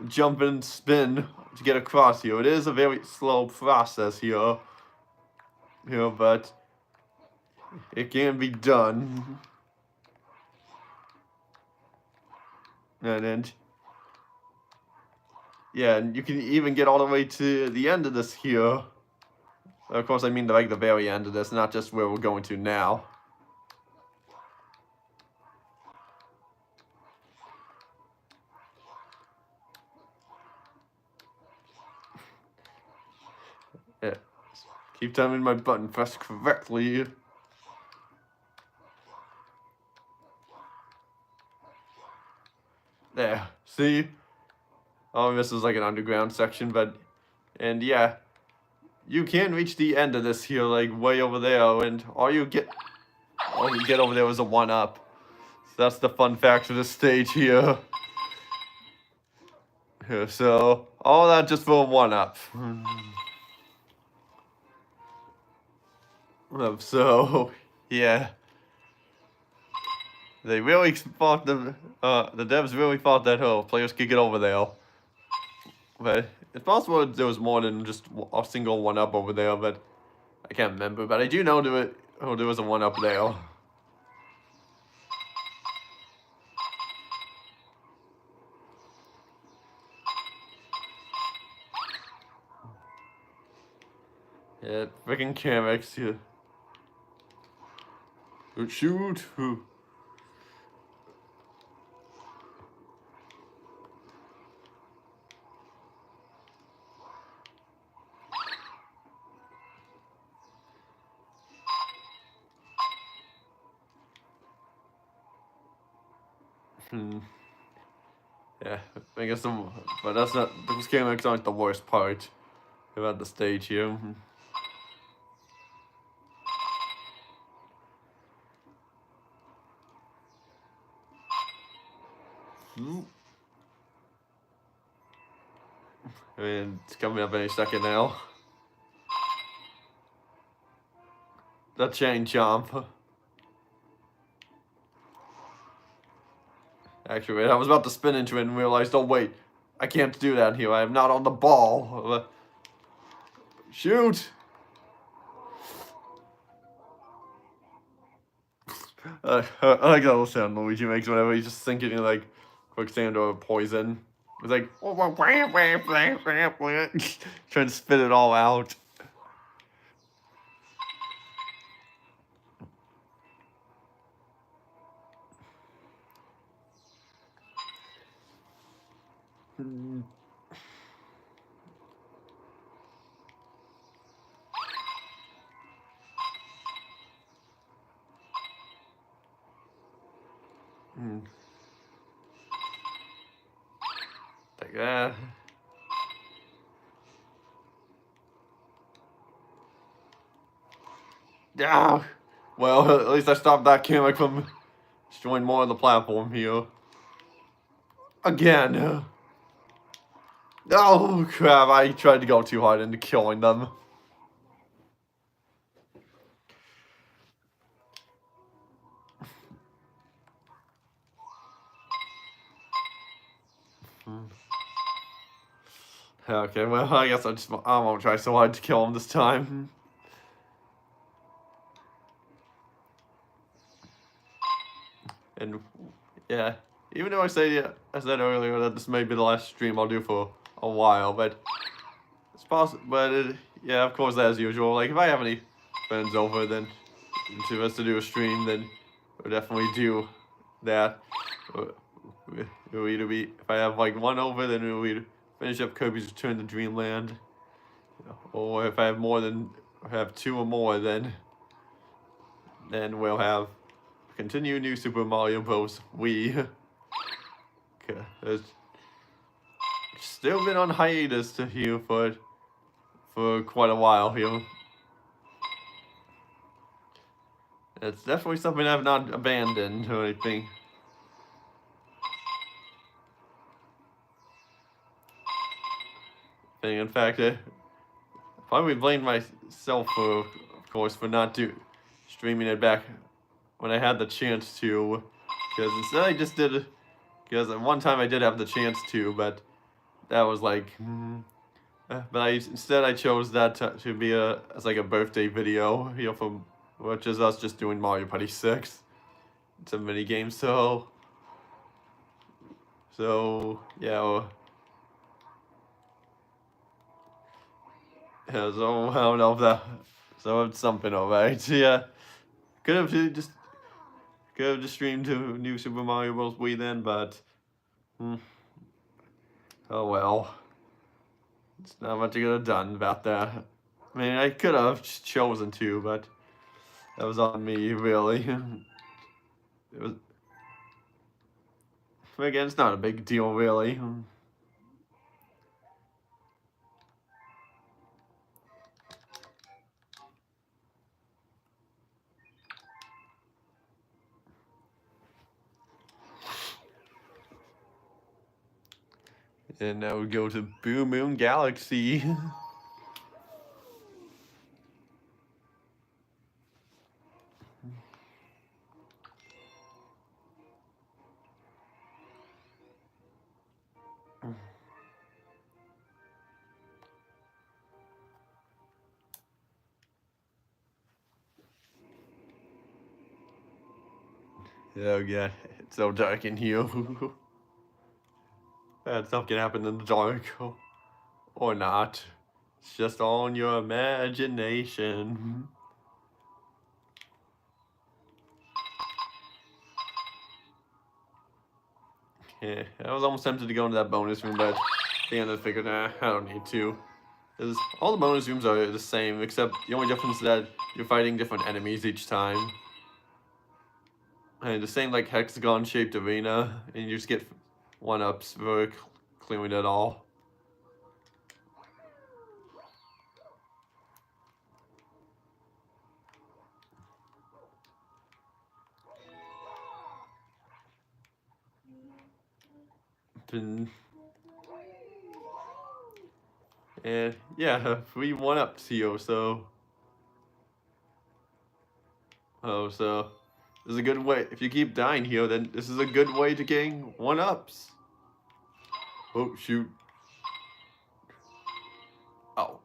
jump and spin to get across here. It is a very slow process here, but it can be done. And then, yeah, and you can even get all the way to the end of this here. Of course, I mean like the very end of this, not just where we're going to now. Yeah. Keep timing my button pressed correctly. There. See? Oh, this is like an underground section, and yeah, you can reach the end of this here, like way over there, and all you get over there is a 1-up. So that's the fun fact of this stage here. So all that just for a 1-up. So yeah, they really thought the devs really thought that players could get over there. But it's possible there was more than just a single 1-up over there, but I can't remember. But I do know there was a 1-up there. Yeah, freaking Camex here. Shoot! Yeah, I guess but that's not, those Camex aren't the worst part about the stage here. And it's coming up any second now. The chain jump. Actually, I was about to spin into it and realized, oh wait, I can't do that here. I am not on the ball. Shoot! I like that little sound Luigi makes whenever he's just thinking like quicksand or poison. It's like trying to spit it all out. Like that. Yeah. Well, at least I stopped that comic from destroying more of the platform here. Again. Oh crap, I tried to go too hard into killing them. Okay, well, I guess I won't try so hard to kill him this time. And yeah, even though I said earlier that this may be the last stream I'll do for a while, but it's possible. But yeah, of course, as usual, like if I have any friends over, then to us to do a stream, then we'll definitely do that. It'll either be if I have like one over, then we'll either finish up Kirby's Return to Dreamland, or if I have two or more, then we'll continue New Super Mario Bros. Wii. It's still been on hiatus here for quite a while here. It's definitely something I've not abandoned or anything. In fact, probably blame myself of course, for not streaming it back when I had the chance to, because instead I just did. Because at one time I did have the chance to, but that was like, but instead I chose that to be as like a birthday video, which is us just doing Mario Party 6. It's a mini game, so yeah. Yeah, so I don't know if that. So it's something, alright. Yeah, could have just streamed to New Super Mario Bros. Wii then, but oh well. It's not much I could have done about that. I mean, I could have just chosen to, but that was on me, really. It was. Again, it's not a big deal, really. And now we go to Blue Moon Galaxy. Oh god, it's so dark in here. Bad stuff can happen in the dark. Or not. It's just all in your imagination. Yeah, I was almost tempted to go into that bonus room, but at the end I figured, I don't need to. Because all the bonus rooms are the same, except the only difference is that you're fighting different enemies each time. And the same like hexagon-shaped arena, and you just get 1-ups for clearing it all. And yeah, 3 1-ups here, so. So this is a good way. If you keep dying here, then this is a good way to gain 1-ups. Oh shoot. Oh,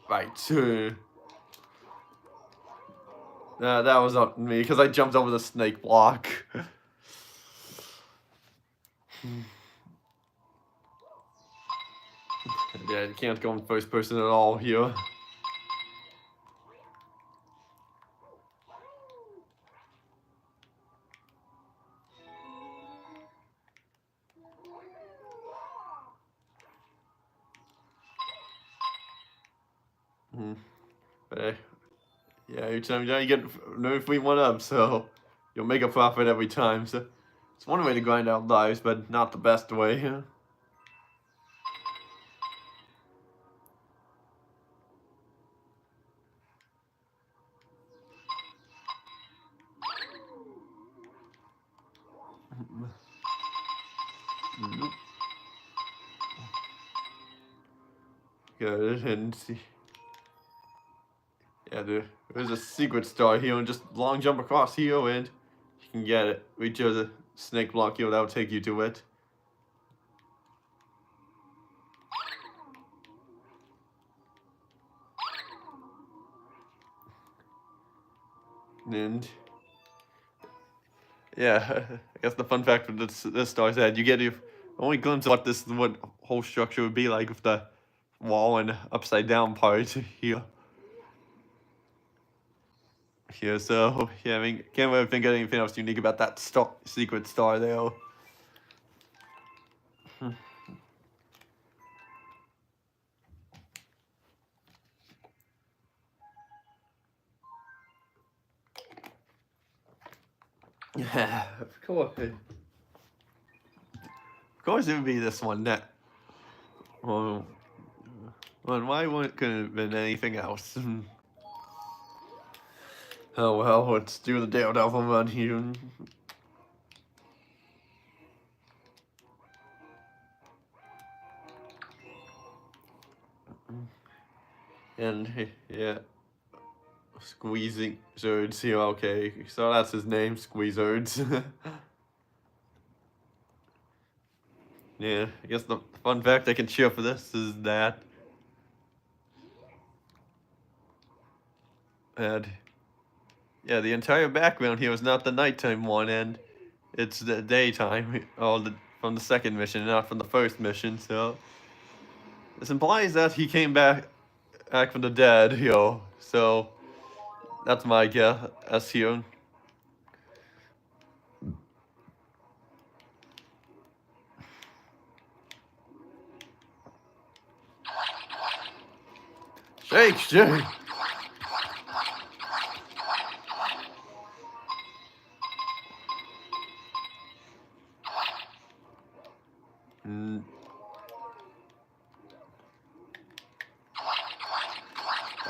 right. That was on me because I jumped over the snake block. Yeah, you can't go in first person at all here. But yeah, each time you get no free one up, so you'll make a profit every time. So it's one way to grind out lives, but not the best way. Good, and see. Yeah, there's a secret star here, and just long jump across here, and you can get it. Reach the snake block here, that'll take you to it. And yeah, I guess the fun fact with this star is that you get your only glimpse of what whole structure would be like with the wall and upside down part here. Here, so yeah, I mean, can't really think of anything else unique about that secret star there. Yeah, of course. Of course, it would be this one. That. Well, why couldn't it have been anything else? Oh well, let's do the Daredevil run here. And yeah, squeezing Zerds here. Okay, so that's his name, Squeezerds. Yeah, I guess the fun fact I can share for this is that. And yeah, the entire background here is not the nighttime one, and it's the daytime, from the second mission, not from the first mission. So this implies that he came back from the dead, So that's my guess here. Shake, shake.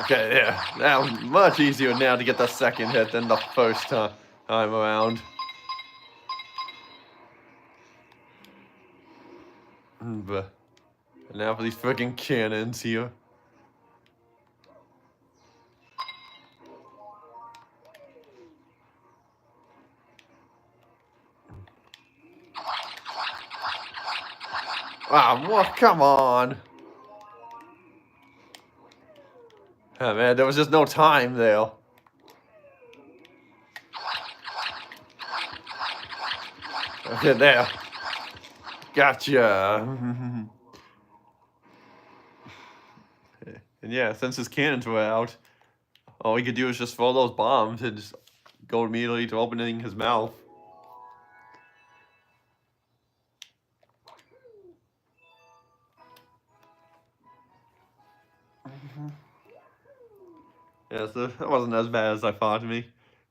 Okay, yeah. Now, much easier now to get the second hit than the first time around. But now for these freaking cannons here. Ah, what? Come on. Oh, man, there was just no time there. Okay, there. Gotcha. And yeah, since his cannons were out, all he could do is just throw those bombs and just go immediately to opening his mouth. Yeah, so that wasn't as bad as I thought to me.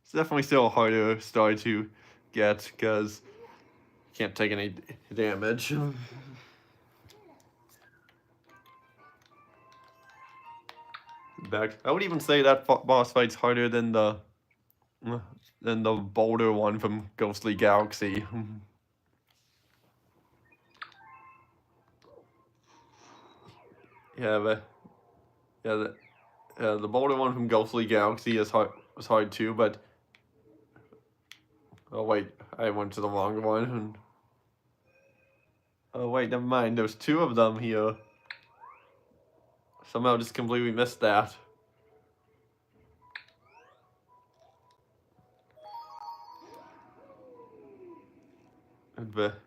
It's definitely still a harder star to get because you can't take any damage. In fact, I would even say that boss fight's harder than the boulder one from Ghostly Galaxy. Yeah, but yeah, the boulder one from Ghostly Galaxy was hard too, but oh wait, I went to the wrong one. Oh wait, never mind. There's two of them here. Somehow just completely missed that. But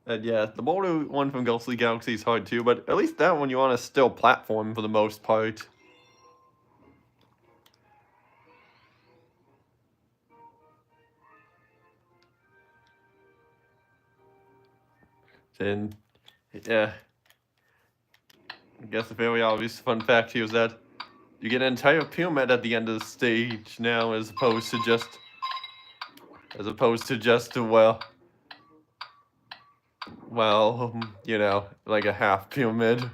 And yeah, the Boulder one from Ghostly Galaxy is hard too, but at least that one you on a still platform for the most part. And yeah, I guess the very obvious fun fact here is that you get an entire pyramid at the end of the stage now, as opposed to just you know, like a half pyramid.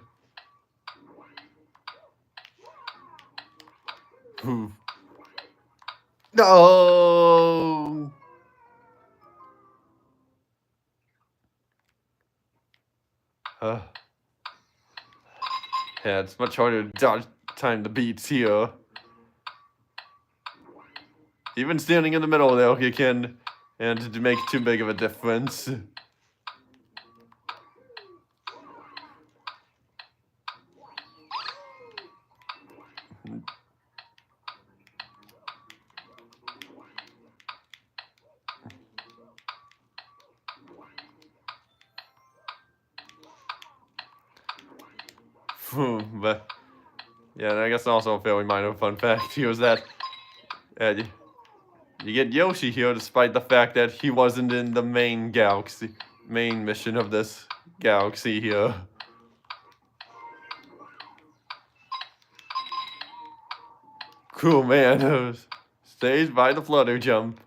No. Yeah, it's much harder to dodge time the beats here. Even standing in the middle, though, you can, and to make too big of a difference. But yeah, and I guess also a fairly minor fun fact here is that you get Yoshi here despite the fact that he wasn't in the main mission of this galaxy here. Cool, man. Stage by the flutter jump.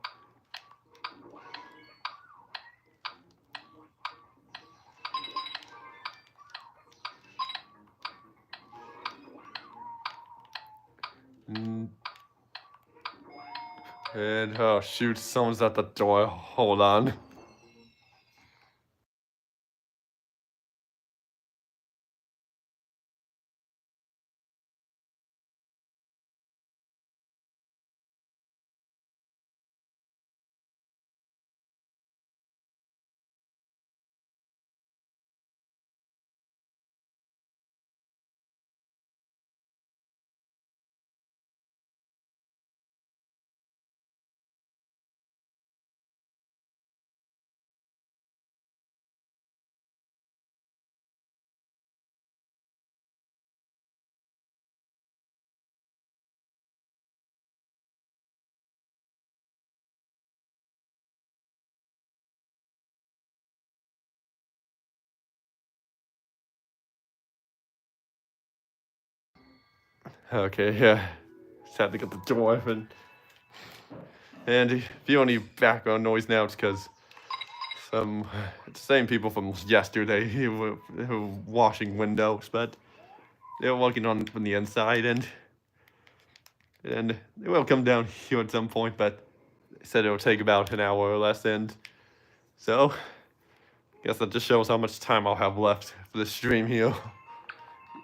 And oh shoot, someone's at the door. Hold on. Okay, yeah. Just had to get the door open. And if you don't need background noise now, it's because the same people from yesterday who were washing windows, but they were working on from the inside, and they will come down here at some point, but they said it'll take about an hour or less, and so I guess that just shows how much time I'll have left for the stream here.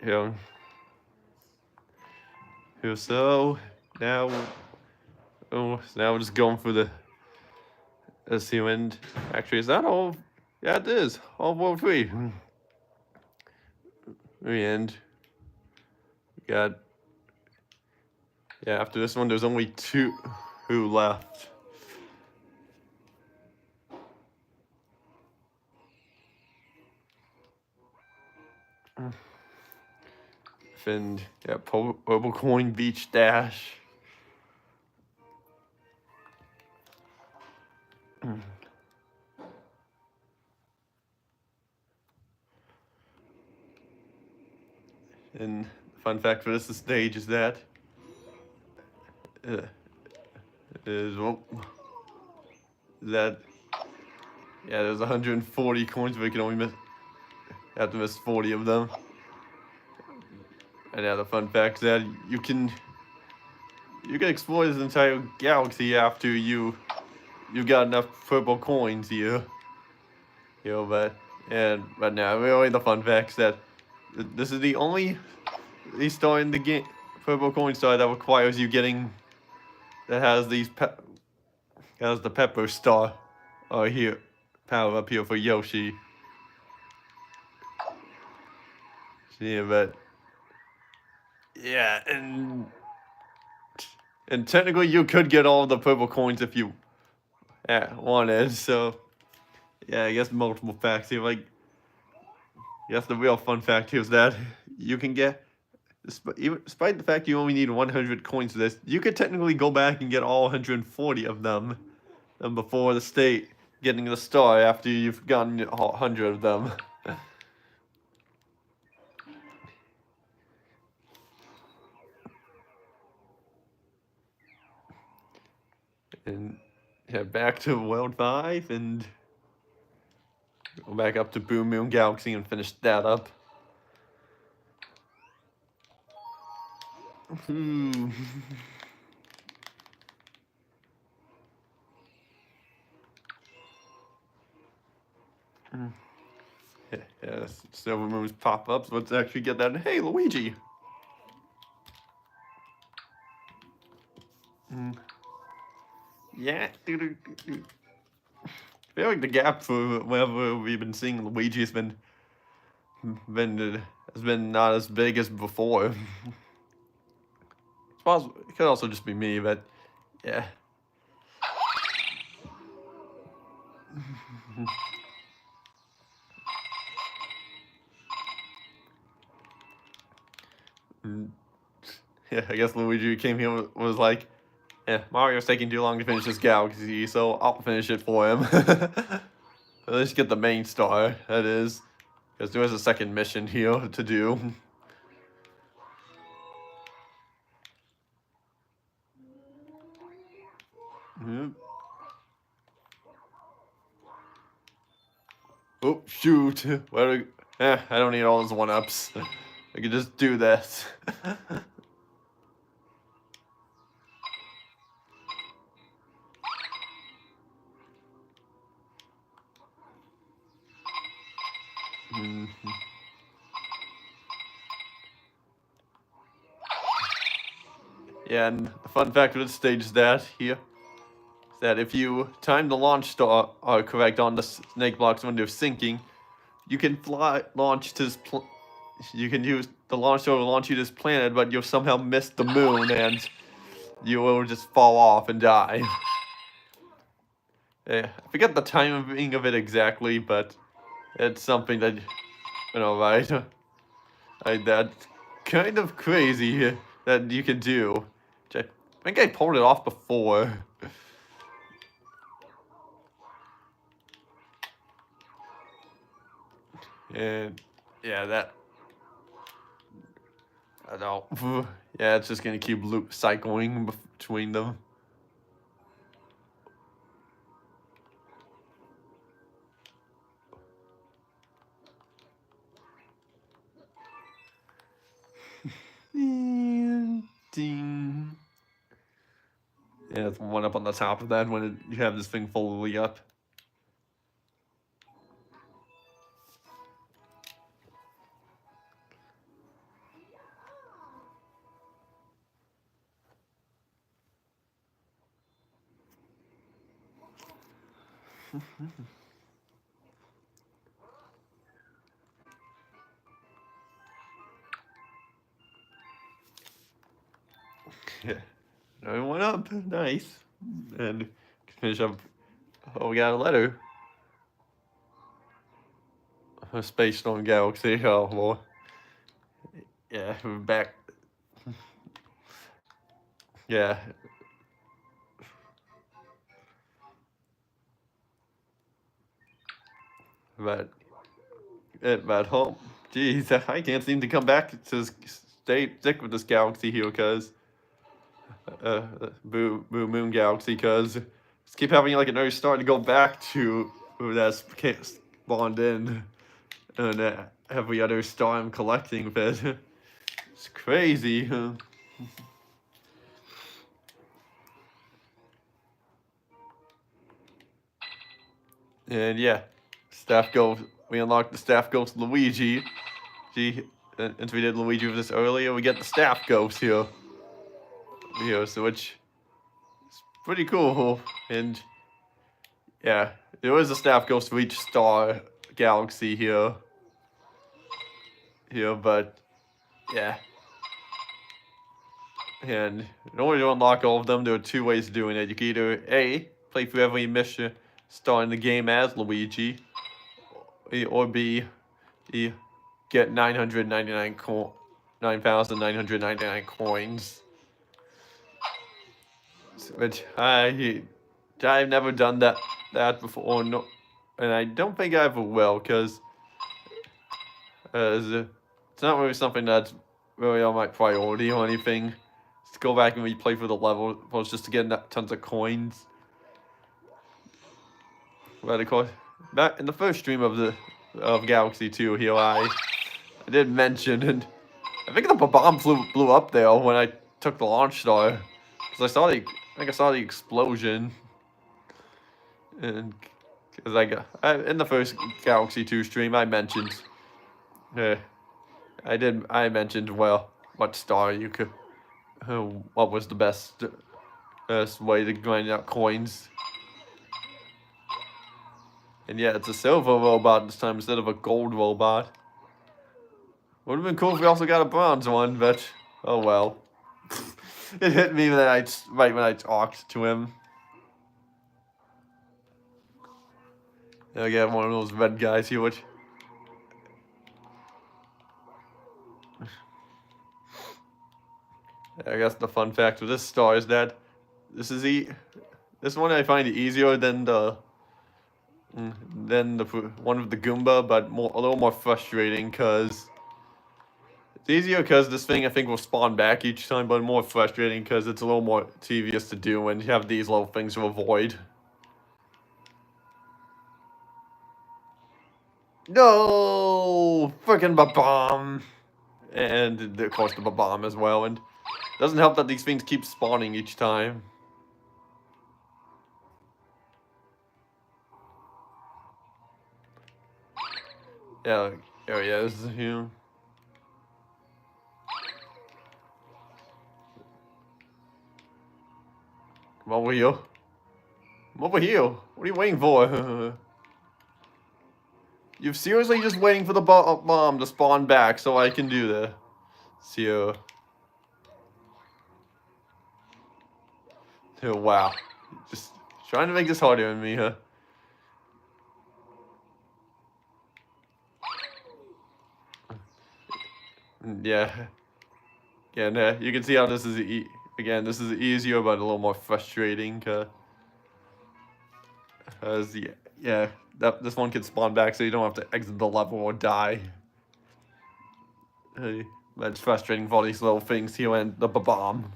You know, so now, now we're just going for the and actually, is that all? Yeah, it is all World 3. And we got, yeah, after this one, there's only two left. And yeah, Purple Coin Beach Dash. And fun fact for this stage is that there's 140 coins, but we can only have to miss 40 of them. And yeah, the fun fact is that you can explore this entire galaxy after you got enough purple coins here. You know, but now really the fun fact is that this is the only star in the game, purple coin star, that requires you that has the pepper star here, power up here for Yoshi. Yeah, but yeah, and technically you could get all the purple coins if you wanted. So yeah, I guess multiple facts here. Like, yes, the real fun fact here is that you can get, despite the fact you only need 100 coins for this, you could technically go back and get all 140 of them, before the state getting the star after you've gotten all 100 of them. And yeah, back to World 5 and go back up to Boom Moon Galaxy and finish that up. Yes, Silver Moon's pop-ups. Let's actually get that. Hey, Luigi! Yeah. I feel like the gap for whenever we've been seeing Luigi has been not as big as before. It's possible, it could also just be me, but yeah. Yeah, I guess Luigi came here was like, yeah, Mario's taking too long to finish this galaxy, so I'll finish it for him. Let's get the main star, that is. Because there is a second mission here to do. Oh, shoot. I don't need all those one-ups. I can just do this. Yeah, and the fun fact of this stage is that if you time the launch star correct on the snake blocks when they're sinking, you can launch to this. You can use the launch star to launch you to this planet, but you'll somehow miss the moon and you will just fall off and die. Yeah, I forget the timing of it exactly, but it's something that, right? That's kind of crazy that you can do. I think I pulled it off before. And yeah, that. I don't. Yeah, it's just gonna keep cycling between them. Ding. Yeah, it's one up on the top of that when you have this thing fully up. Yeah, another one up. Nice. And finish up. Oh, we got a letter. A Space Storm Galaxy. Oh, well. Yeah, we're back. Yeah. But home. Jeez, I can't seem to come back to stick with this galaxy here, cause Boo Moon Galaxy, cause just keep having like another star to go back to that's spawned in, and every other star I'm collecting with it. It's crazy. And yeah, staff ghost. We unlocked the staff ghost Luigi. Since we did Luigi with this earlier, we get the staff ghost here. So which is pretty cool. And yeah, there is a staff ghost for each star galaxy here. But yeah. And in order to unlock all of them, there are two ways of doing it. You can either A, play through every mission starting the game as Luigi, or B, get 9,999 coins, which I've never done that before, no, and I don't think I ever will, because it's not really something that's really on my priority or anything. Just go back and replay for the levels just to get tons of coins. But of course, back in the first stream of Galaxy 2 here, I did mention, and I think the bomb blew up there when I took the launch star, because I think I saw the explosion, and because in the first Galaxy 2 stream I mentioned, I mentioned, well, what star you could, what was the best way to grind out coins. And yeah, it's a silver robot this time instead of a gold robot. Would have been cool if we also got a bronze one, but oh well. It hit me right when I talked to him. And I got one of those red guys here, which... I guess the fun fact with this star is that this one I find easier than the one with the Goomba, but a little more frustrating, because it's easier because this thing I think will spawn back each time, but more frustrating because it's a little more tedious to do and you have these little things to avoid. No, freaking bomb, and of course the bomb as well, and it doesn't help that these things keep spawning each time. Yeah, there he is. Yeah. Come over here. Come over here. What are you waiting for? You're seriously just waiting for the bomb to spawn back so I can do this. So, wow. Just trying to make this harder on me, huh? Yeah. Again, you can see how this is this is easier but a little more frustrating, because this one can spawn back so you don't have to exit the level or die. That's frustrating for all these little things here and the bomb.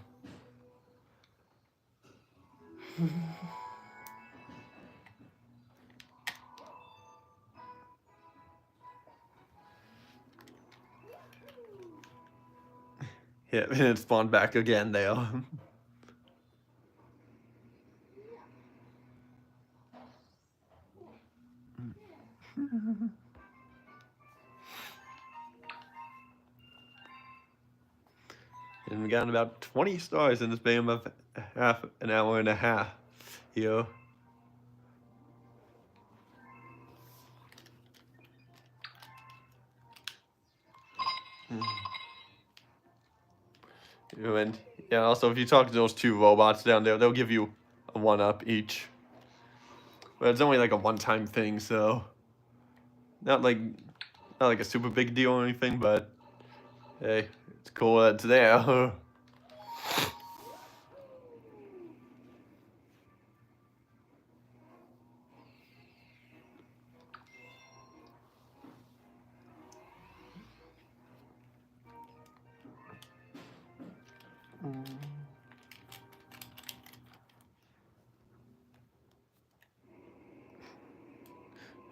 Yeah, and it spawned back again there. And we got about 20 stars in this game of half an hour and a half here. And yeah, also if you talk to those two robots down there, they'll give you a 1-up each. But it's only like a one-time thing, so not like a super big deal or anything, but hey, it's cool that it's there.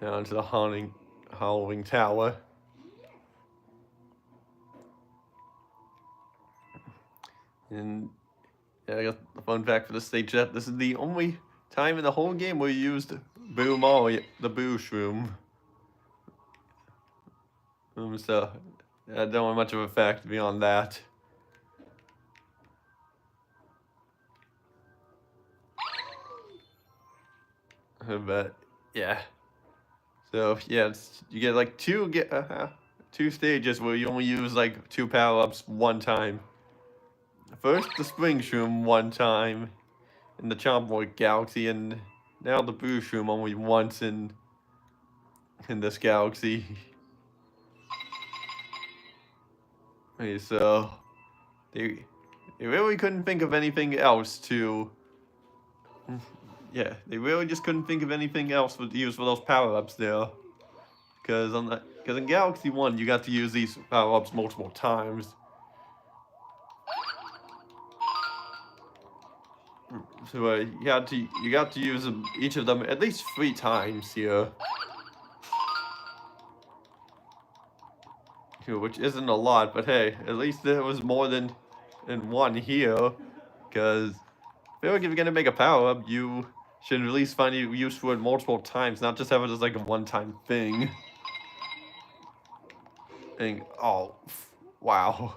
Down to the Howling Tower. And yeah, I guess the fun fact for the stage that this is the only time in the whole game where you used Boo Molly, the Boo Shroom. So I don't have much of a fact beyond that. But yeah. So yeah, you get like two stages where you only use like 2 power-ups one time. First the Spring Shroom one time in the Chomboid Galaxy, and now the boost room only once in this galaxy. Okay, so they really couldn't think of anything else to. Yeah, they really just couldn't think of anything else to use for those power-ups there. Because in Galaxy 1, you got to use these power-ups multiple times. So you got to use each of them at least 3 times here. Which isn't a lot, but hey, at least there was more than one here. Because I feel like if you're gonna make a power-up, you should at least find use for it multiple times, not just have it as like a one-time thing. And, oh, wow.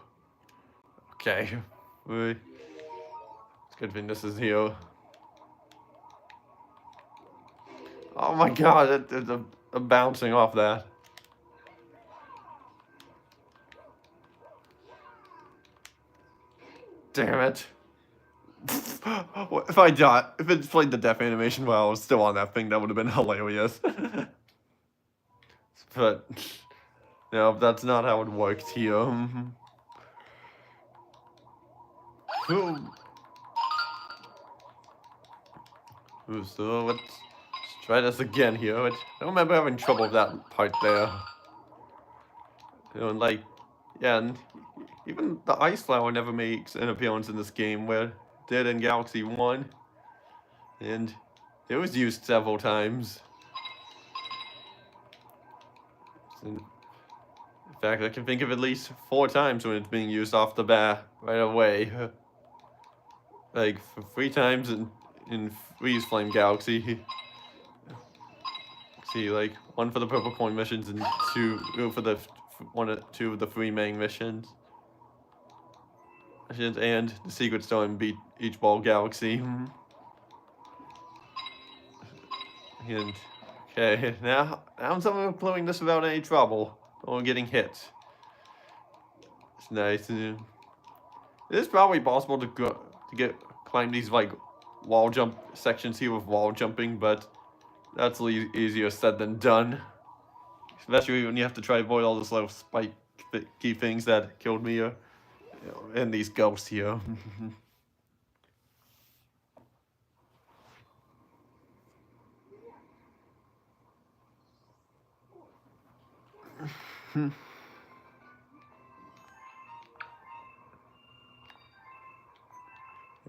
Okay. It's a good thing this is here. Oh my god, I'm bouncing off that. Damn it. If I died, if it played the death animation while I was still on that thing, that would have been hilarious. But, no, that's not how it worked here. So let's try this again here. I don't remember having trouble with that part there. And like, yeah, and even the ice flower never makes an appearance in this game, where it did in Galaxy 1. And it was used several times. In fact, I can think of at least 4 times when it's being used off the bat right away. Like 3 times in Freeze Flame Galaxy. See, like 1 for the purple coin missions and 2 for the 2 of the 3 main missions. And the secret store in Beach Ball Galaxy. And okay, now I'm playing this without any trouble or getting hit. It's nice. It is probably possible to climb these like wall jump sections here with wall jumping, but that's easier said than done. Especially when you have to try to avoid all those little spiky things that killed me and these ghosts here. And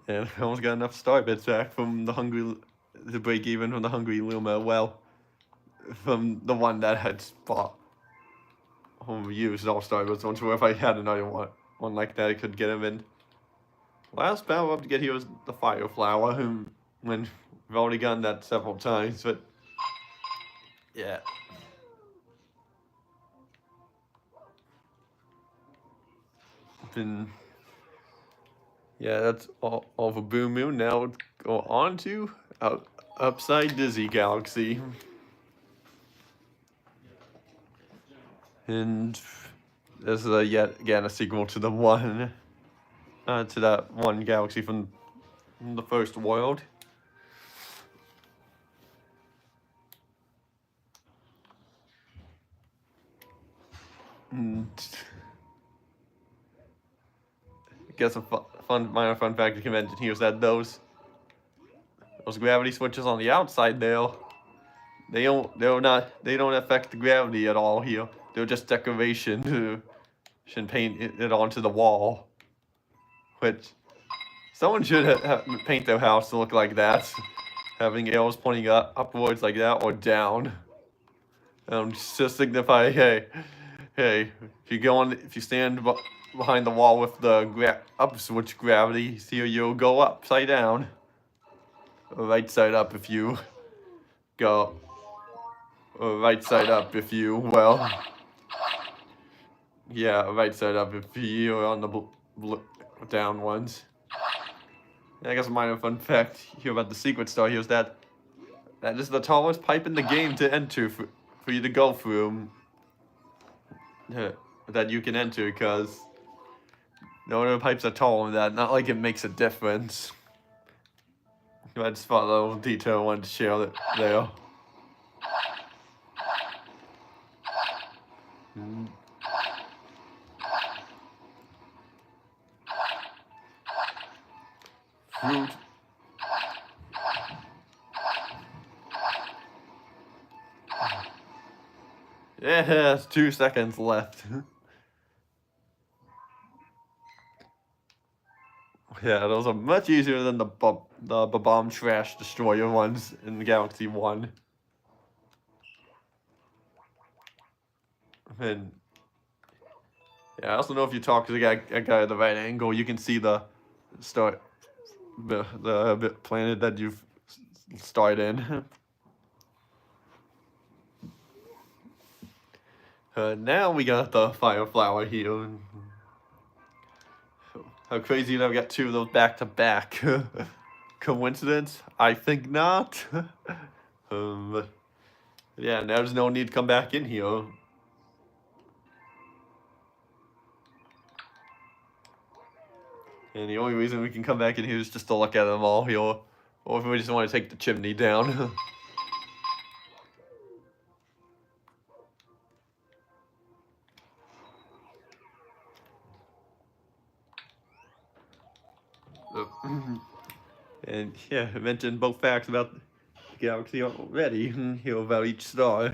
I almost got enough star bits back from the break even from the Hungry Luma. Well, from the one that had used all star bits once. Where if I had another one like that, I could get him in. Last power up to get here was the Fire Flower. When we've already gotten that several times, but yeah. Yeah, that's all for Boom Moon. Now let's go on to Upside Dizzy Galaxy. And this is yet again a sequel to the one, to that one galaxy from the first world. And I guess a minor fun fact to mention here is that those gravity switches on the outside there, they don't affect the gravity at all here. They're just decoration should paint it onto the wall. Which someone should paint their house to look like that, having arrows pointing upwards like that or down. Just to signify, hey, if you stand behind the wall with the up switch gravity, see you'll go upside down. Or right side up if you go. Or right side up if you, well. Yeah, right side up if you're on the down ones. And I guess a minor fun fact here about the secret star here is that is the tallest pipe in the game to enter for you to go through. That you can enter, because no other pipes are taller than that. Not like it makes a difference. I just thought a little detail I wanted to share it there. Fruit. Yeah, it's 2 seconds left. Yeah, those are much easier than the bomb trash destroyer ones in Galaxy 1. And yeah, I also know if you talk to the guy at the right angle, you can see the planet that you've started in. Now we got the fire flower here. How crazy that we got 2 of those back to back. Coincidence? I think not. But yeah, now there's no need to come back in here. And the only reason we can come back in here is just to look at them all here. Or if we just want to take the chimney down. And yeah, I mentioned both facts about the galaxy already, here about each star,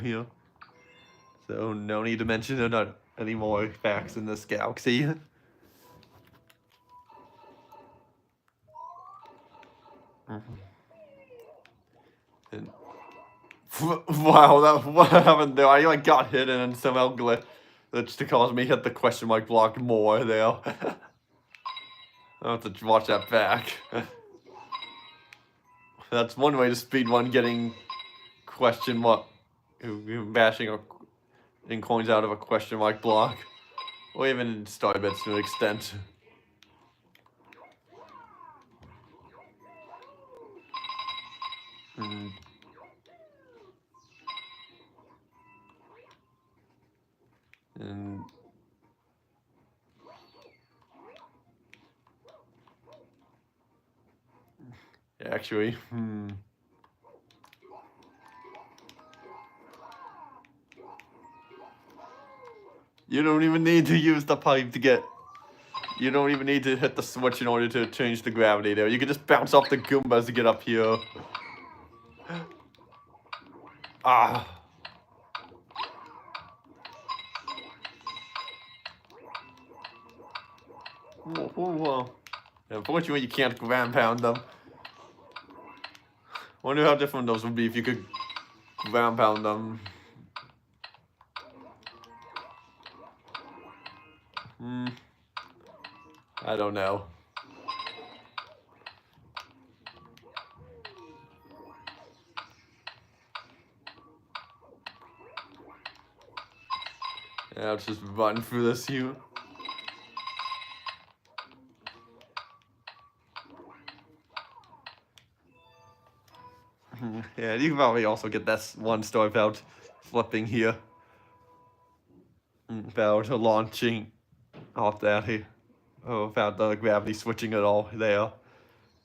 So no need to mention any more facts in this galaxy. And wow, what happened there? I got hit and somehow glitched to cause me hit the question mark block more there. I'll have to watch that back. That's one way to speedrun getting bashing in coins out of a question mark block. Or even in star bits to an extent. And actually, you don't even need to use the pipe to get. You don't even need to hit the switch in order to change the gravity there. You can just bounce off the Goombas to get up here. Ah. Unfortunately, you can't ground pound them. Wonder how different those would be if you could ground pound them. I don't know. Yeah, I'll just run through this here. Yeah, you can probably also get this one story about flipping here. About launching off that here. Oh, about the gravity switching it all there.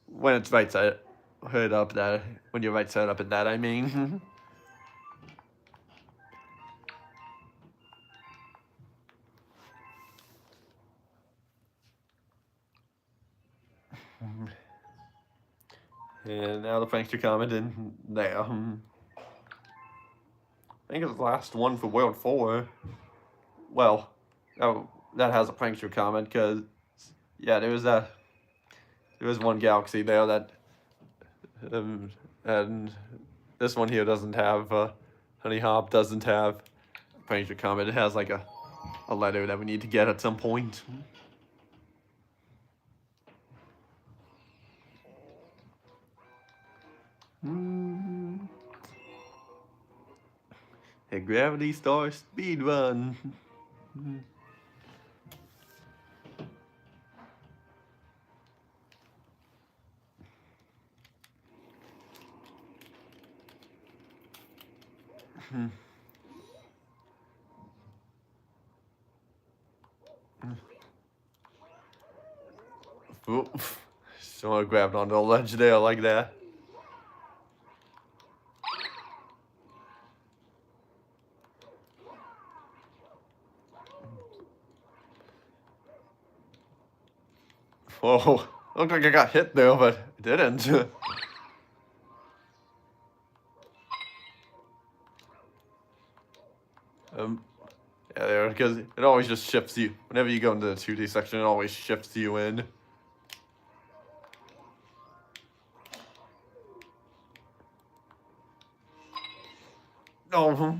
When it's right side up that. When you're right side up in that, I mean. And now the prankster comment in there. I think it's the last one for World 4. Well, oh, that has a prankster comment because, yeah, there was one galaxy there that, and this one here doesn't have, Honey Hop doesn't have a prankster comment. It has like a letter that we need to get at some point. A Gravity Star speed run. Oops. Someone grabbed onto the ledge there like that. Whoa, looked like I got hit there, but it didn't. Yeah, there, because it always just shifts you. Whenever you go into the 2D section, it always shifts you in. Oh.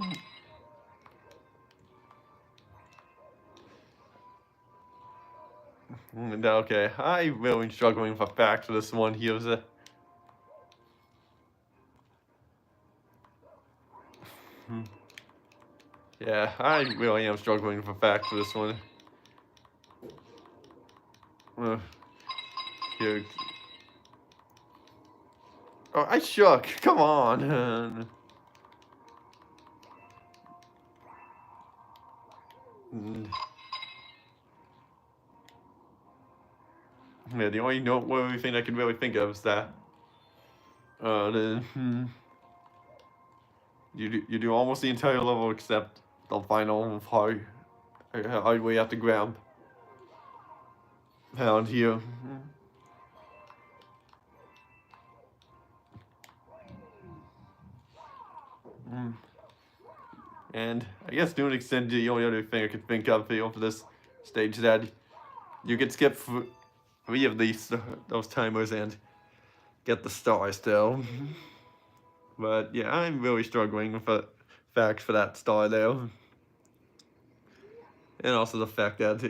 Okay, I'm really struggling with a fact for this one here. Yeah, I really am struggling with a fact for this one. Here. Oh, I shook. Come on. Yeah, the only noteworthy thing I can really think of is that you do almost the entire level except the final part. All the way up to ground pound here. And I guess to an extent, the only other thing I could think of for this stage is that you could skip 3 of those timers and get the star still. But yeah, I'm really struggling with the fact for that star there. And also the fact that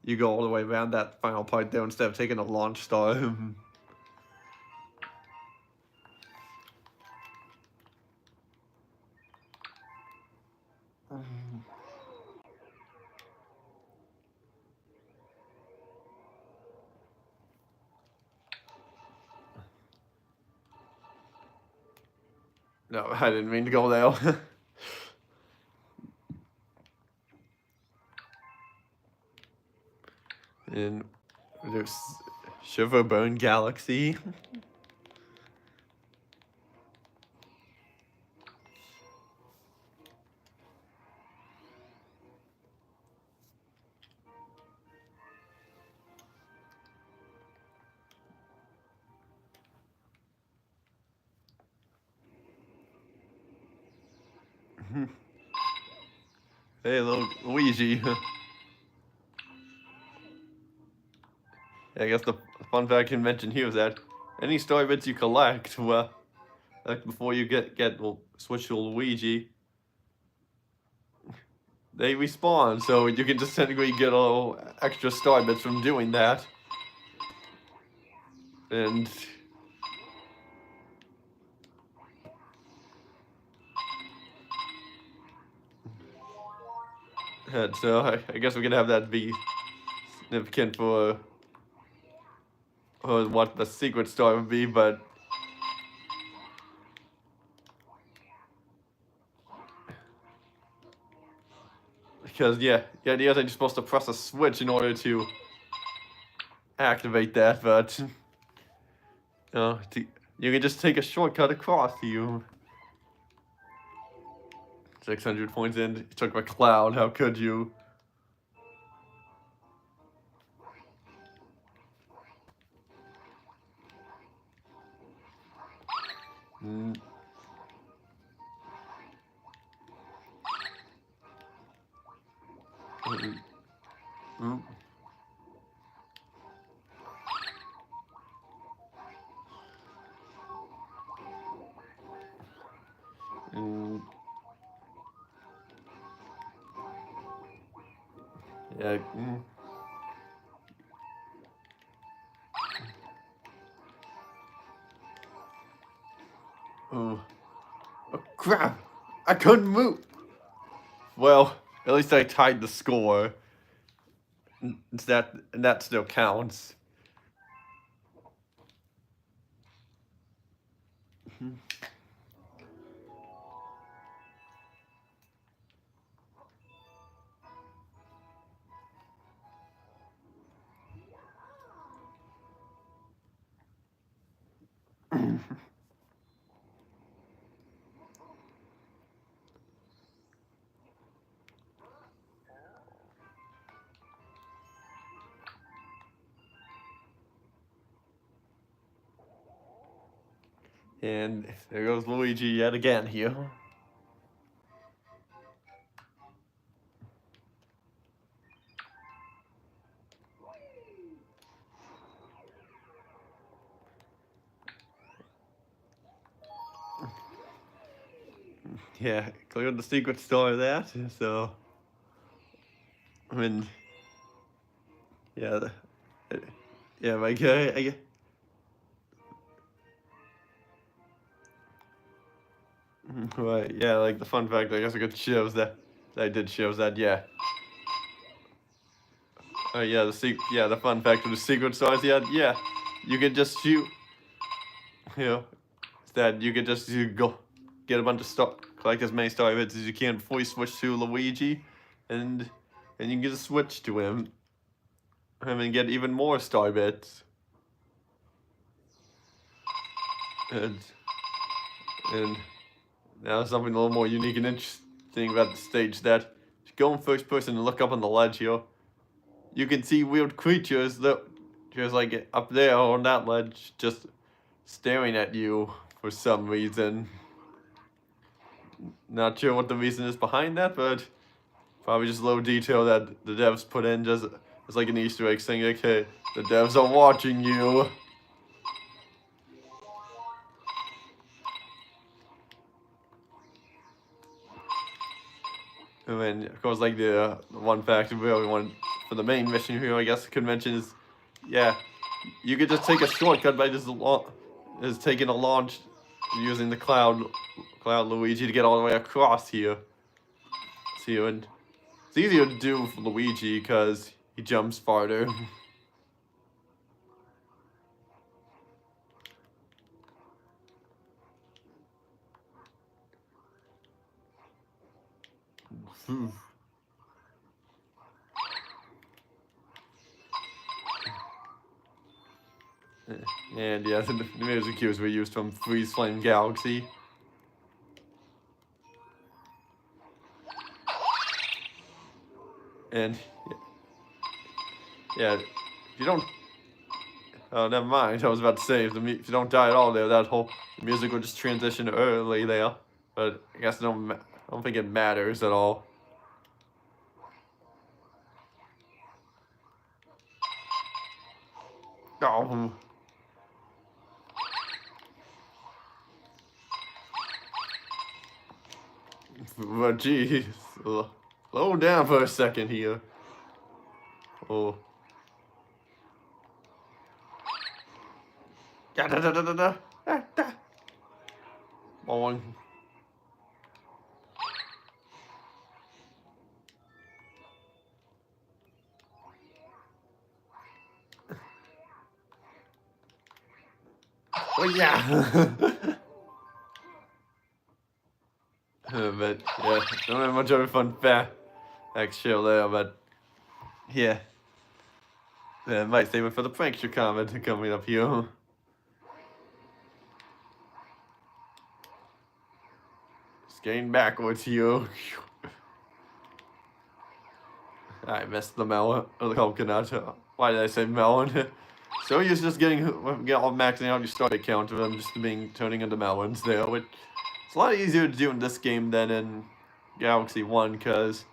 you go all the way around that final part there instead of taking a launch star. No, I didn't mean to go there. And there's Shiverbone Galaxy. Hey, little Luigi. I guess the fun fact I can mention here is that any story bits you collect, well, like before you get switch to Luigi, they respawn, so you can just technically get a little extra star bits from doing that. And so I guess we can have that be significant for what the secret star would be, but because yeah, the idea is that you're supposed to press a switch in order to activate that, but you can just take a shortcut across you. 600 points in, you took a cloud, how could you? Mm. Mm. Mm. Yeah. Mm. Oh. Oh, crap! I couldn't move! Well, at least I tied the score. That still counts. And there goes Luigi yet again here. Yeah, cleared the secret store of that, so I mean, yeah, yeah, like right, yeah, like the fun fact, I guess it shows that shows that, yeah. Yeah, the fun fact of the secret stores, yeah, you could just shoot, you know, that you could just go get a bunch of stuff, collect as many star bits as you can before you switch to Luigi, and you can just switch to him, and get even more star bits. And now something a little more unique and interesting about the stage that if you go in first person and look up on the ledge here, you can see weird creatures that just like up there on that ledge just staring at you for some reason. Not sure what the reason is behind that, but probably just a little detail that the devs put in just as like an Easter egg saying, okay, the devs are watching you. And then, of course, like the one fact we really want for the main mission here, I guess, the convention is, yeah, you could just take a shortcut by just taking a launch using the cloud Luigi to get all the way across here. See, and it's easier to do for Luigi because he jumps farther. And yeah, the music cues were used from Freeze Flame Galaxy. And yeah, if you don't, oh never mind. I was about to say if you don't die at all there, that whole music would just transition early there. But I guess I don't think it matters at all. Oh. But geez, slow down for a second here. Oh. Da da da da da da da da. Boing. Oh yeah. But yeah, don't have much of a fun fact show there, but yeah. Might save it for the prankster comment coming up here. Skating backwards here. I missed the melon, or the coconut. Why did I say melon? So you're just getting all maxing out your starter count of them just turning into melons there, which it's a lot easier to do in this game than in Galaxy 1, because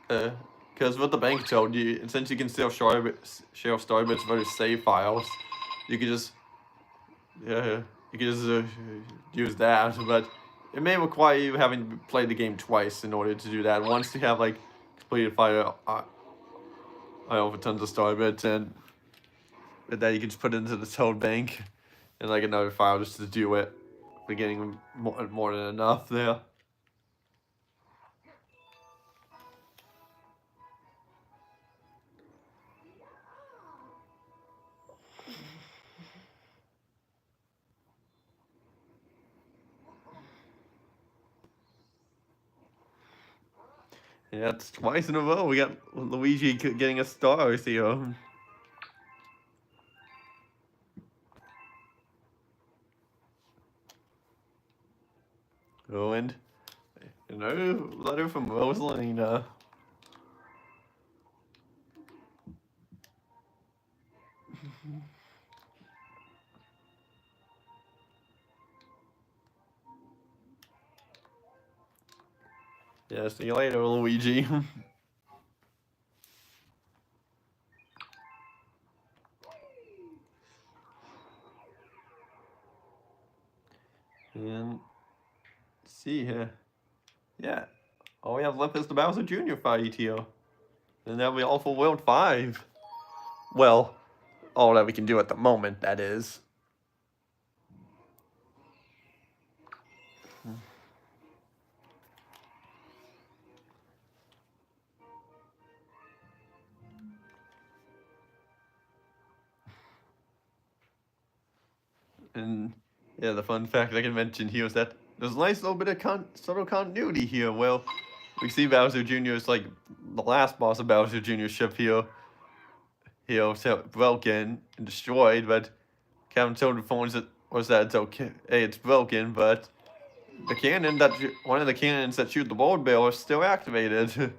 with the bank toad, since you can share star bits versus save files, you can just use that, but it may require you having played the game twice in order to do that. Once you have like completed file over tons of star bits, and that you can just put into the toad bank and like another file just to do it. We're getting more than enough there. Yeah, it's twice in a row we got Luigi getting a star here. Oh, and another letter from Rosalina. Yeah, see you later, Luigi. And let's see here. Yeah. All we have left is the Bowser Jr. fight here. And that'll be all for World 5. Well, all that we can do at the moment, that is. And yeah, the fun fact I can mention here is that there's a nice little bit of subtle continuity here. Well, we see Bowser Jr. is like the last boss of Bowser Jr.'s ship here. He'll broken and destroyed, but Captain Toad informs it was that it's okay. Hey, it's broken, but the cannon one of the cannons that shoot the board bill is still activated. It's a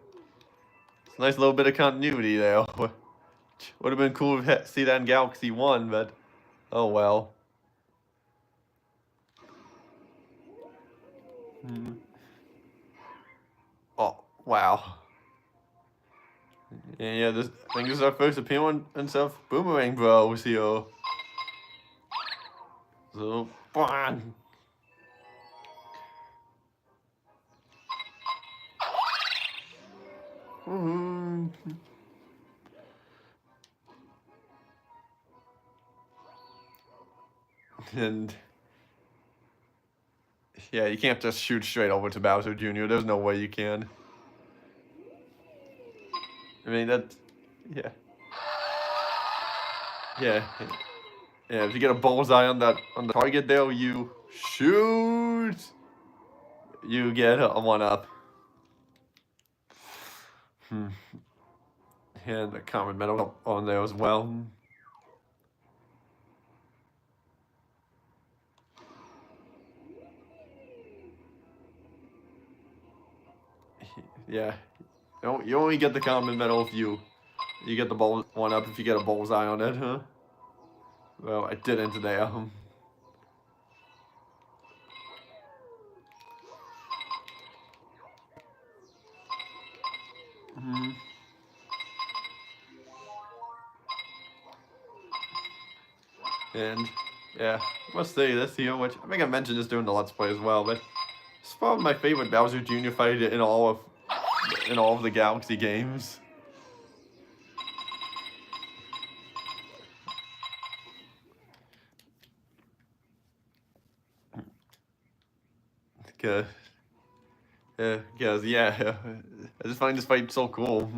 nice little bit of continuity there. Would have been cool to see that in Galaxy 1, but oh well. Oh, wow. Yeah, I think this is our first appearance of Boomerang Bros here. So, bang! And yeah, you can't just shoot straight over to Bowser Jr. There's no way you can. I mean, yeah. Yeah. Yeah, if you get a bullseye on the target there, you shoot. You get a 1-up. And the common medal on there as well. Yeah. You only get the common medal if you get the 1-up if you get a bullseye on it, huh? Well, I didn't there. And yeah, I must say this here, which I think I mentioned this during the Let's Play as well, but it's probably my favorite Bowser Jr. fight in all of the Galaxy games. Because yeah, I just find this fight so cool.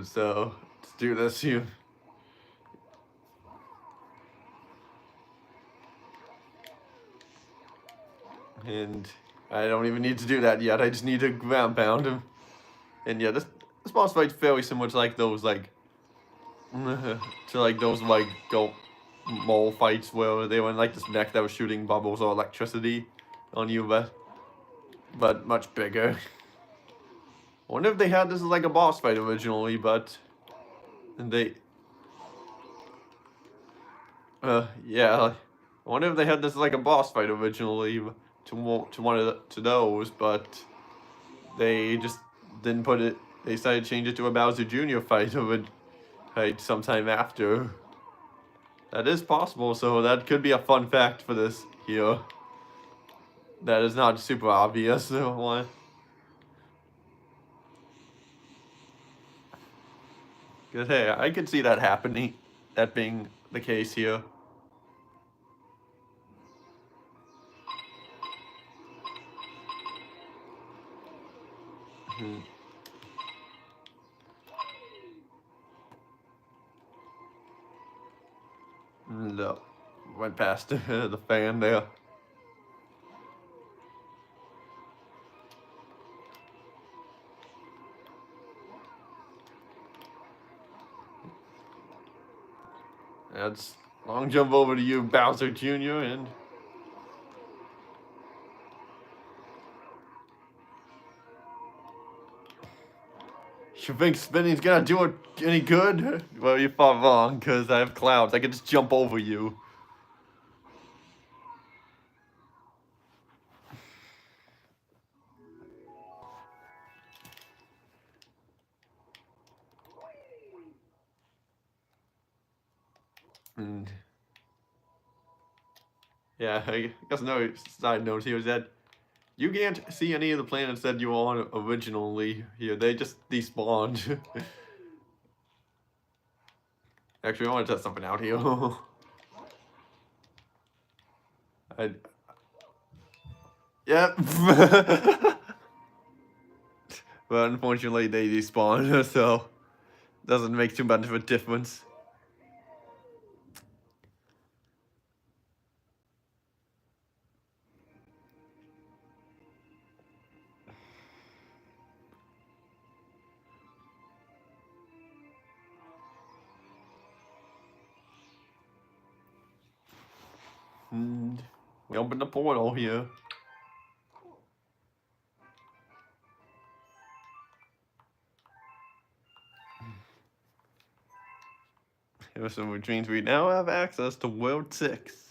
So let's do this here. And I don't even need to do that yet. I just need to ground pound him. And yeah, this boss fight's fairly similar to like those go mole fights where they were in like this mech that was shooting bubbles or electricity on you, but much bigger. I wonder if they had this as like a boss fight originally, but they yeah. I wonder if they had this as like a boss fight originally to one of those, but they just didn't put it. They decided to change it to a Bowser Jr. fight sometime after. That is possible, so that could be a fun fact for this here. That is not super obvious. Why? Because hey, I could see that happening, that being the case here. No, went past the fan there. That's long jump over to you, Bowser Jr. and You think spinning's gonna do it any good? Well, you thought wrong, because I have clouds. I can just jump over you. And yeah, I guess another side note here is that you can't see any of the planets that you were on originally here. They just despawned. Actually, I want to test something out here. Yep. But unfortunately, they despawn, so doesn't make too much of a difference. And we open the portal here. So which means we now have access to World 6.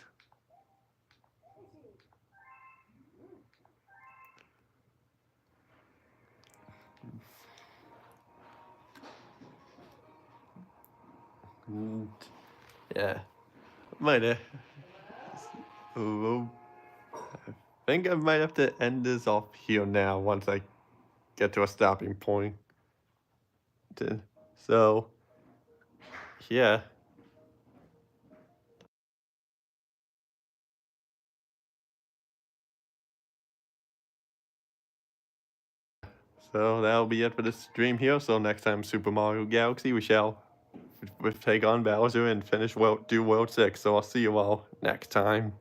And yeah, might have. I think I might have to end this off here now once I get to a stopping point. So, yeah. So that'll be it for this stream here. So next time, Super Mario Galaxy, we shall take on Bowser and finish do World 6. So I'll see you all next time.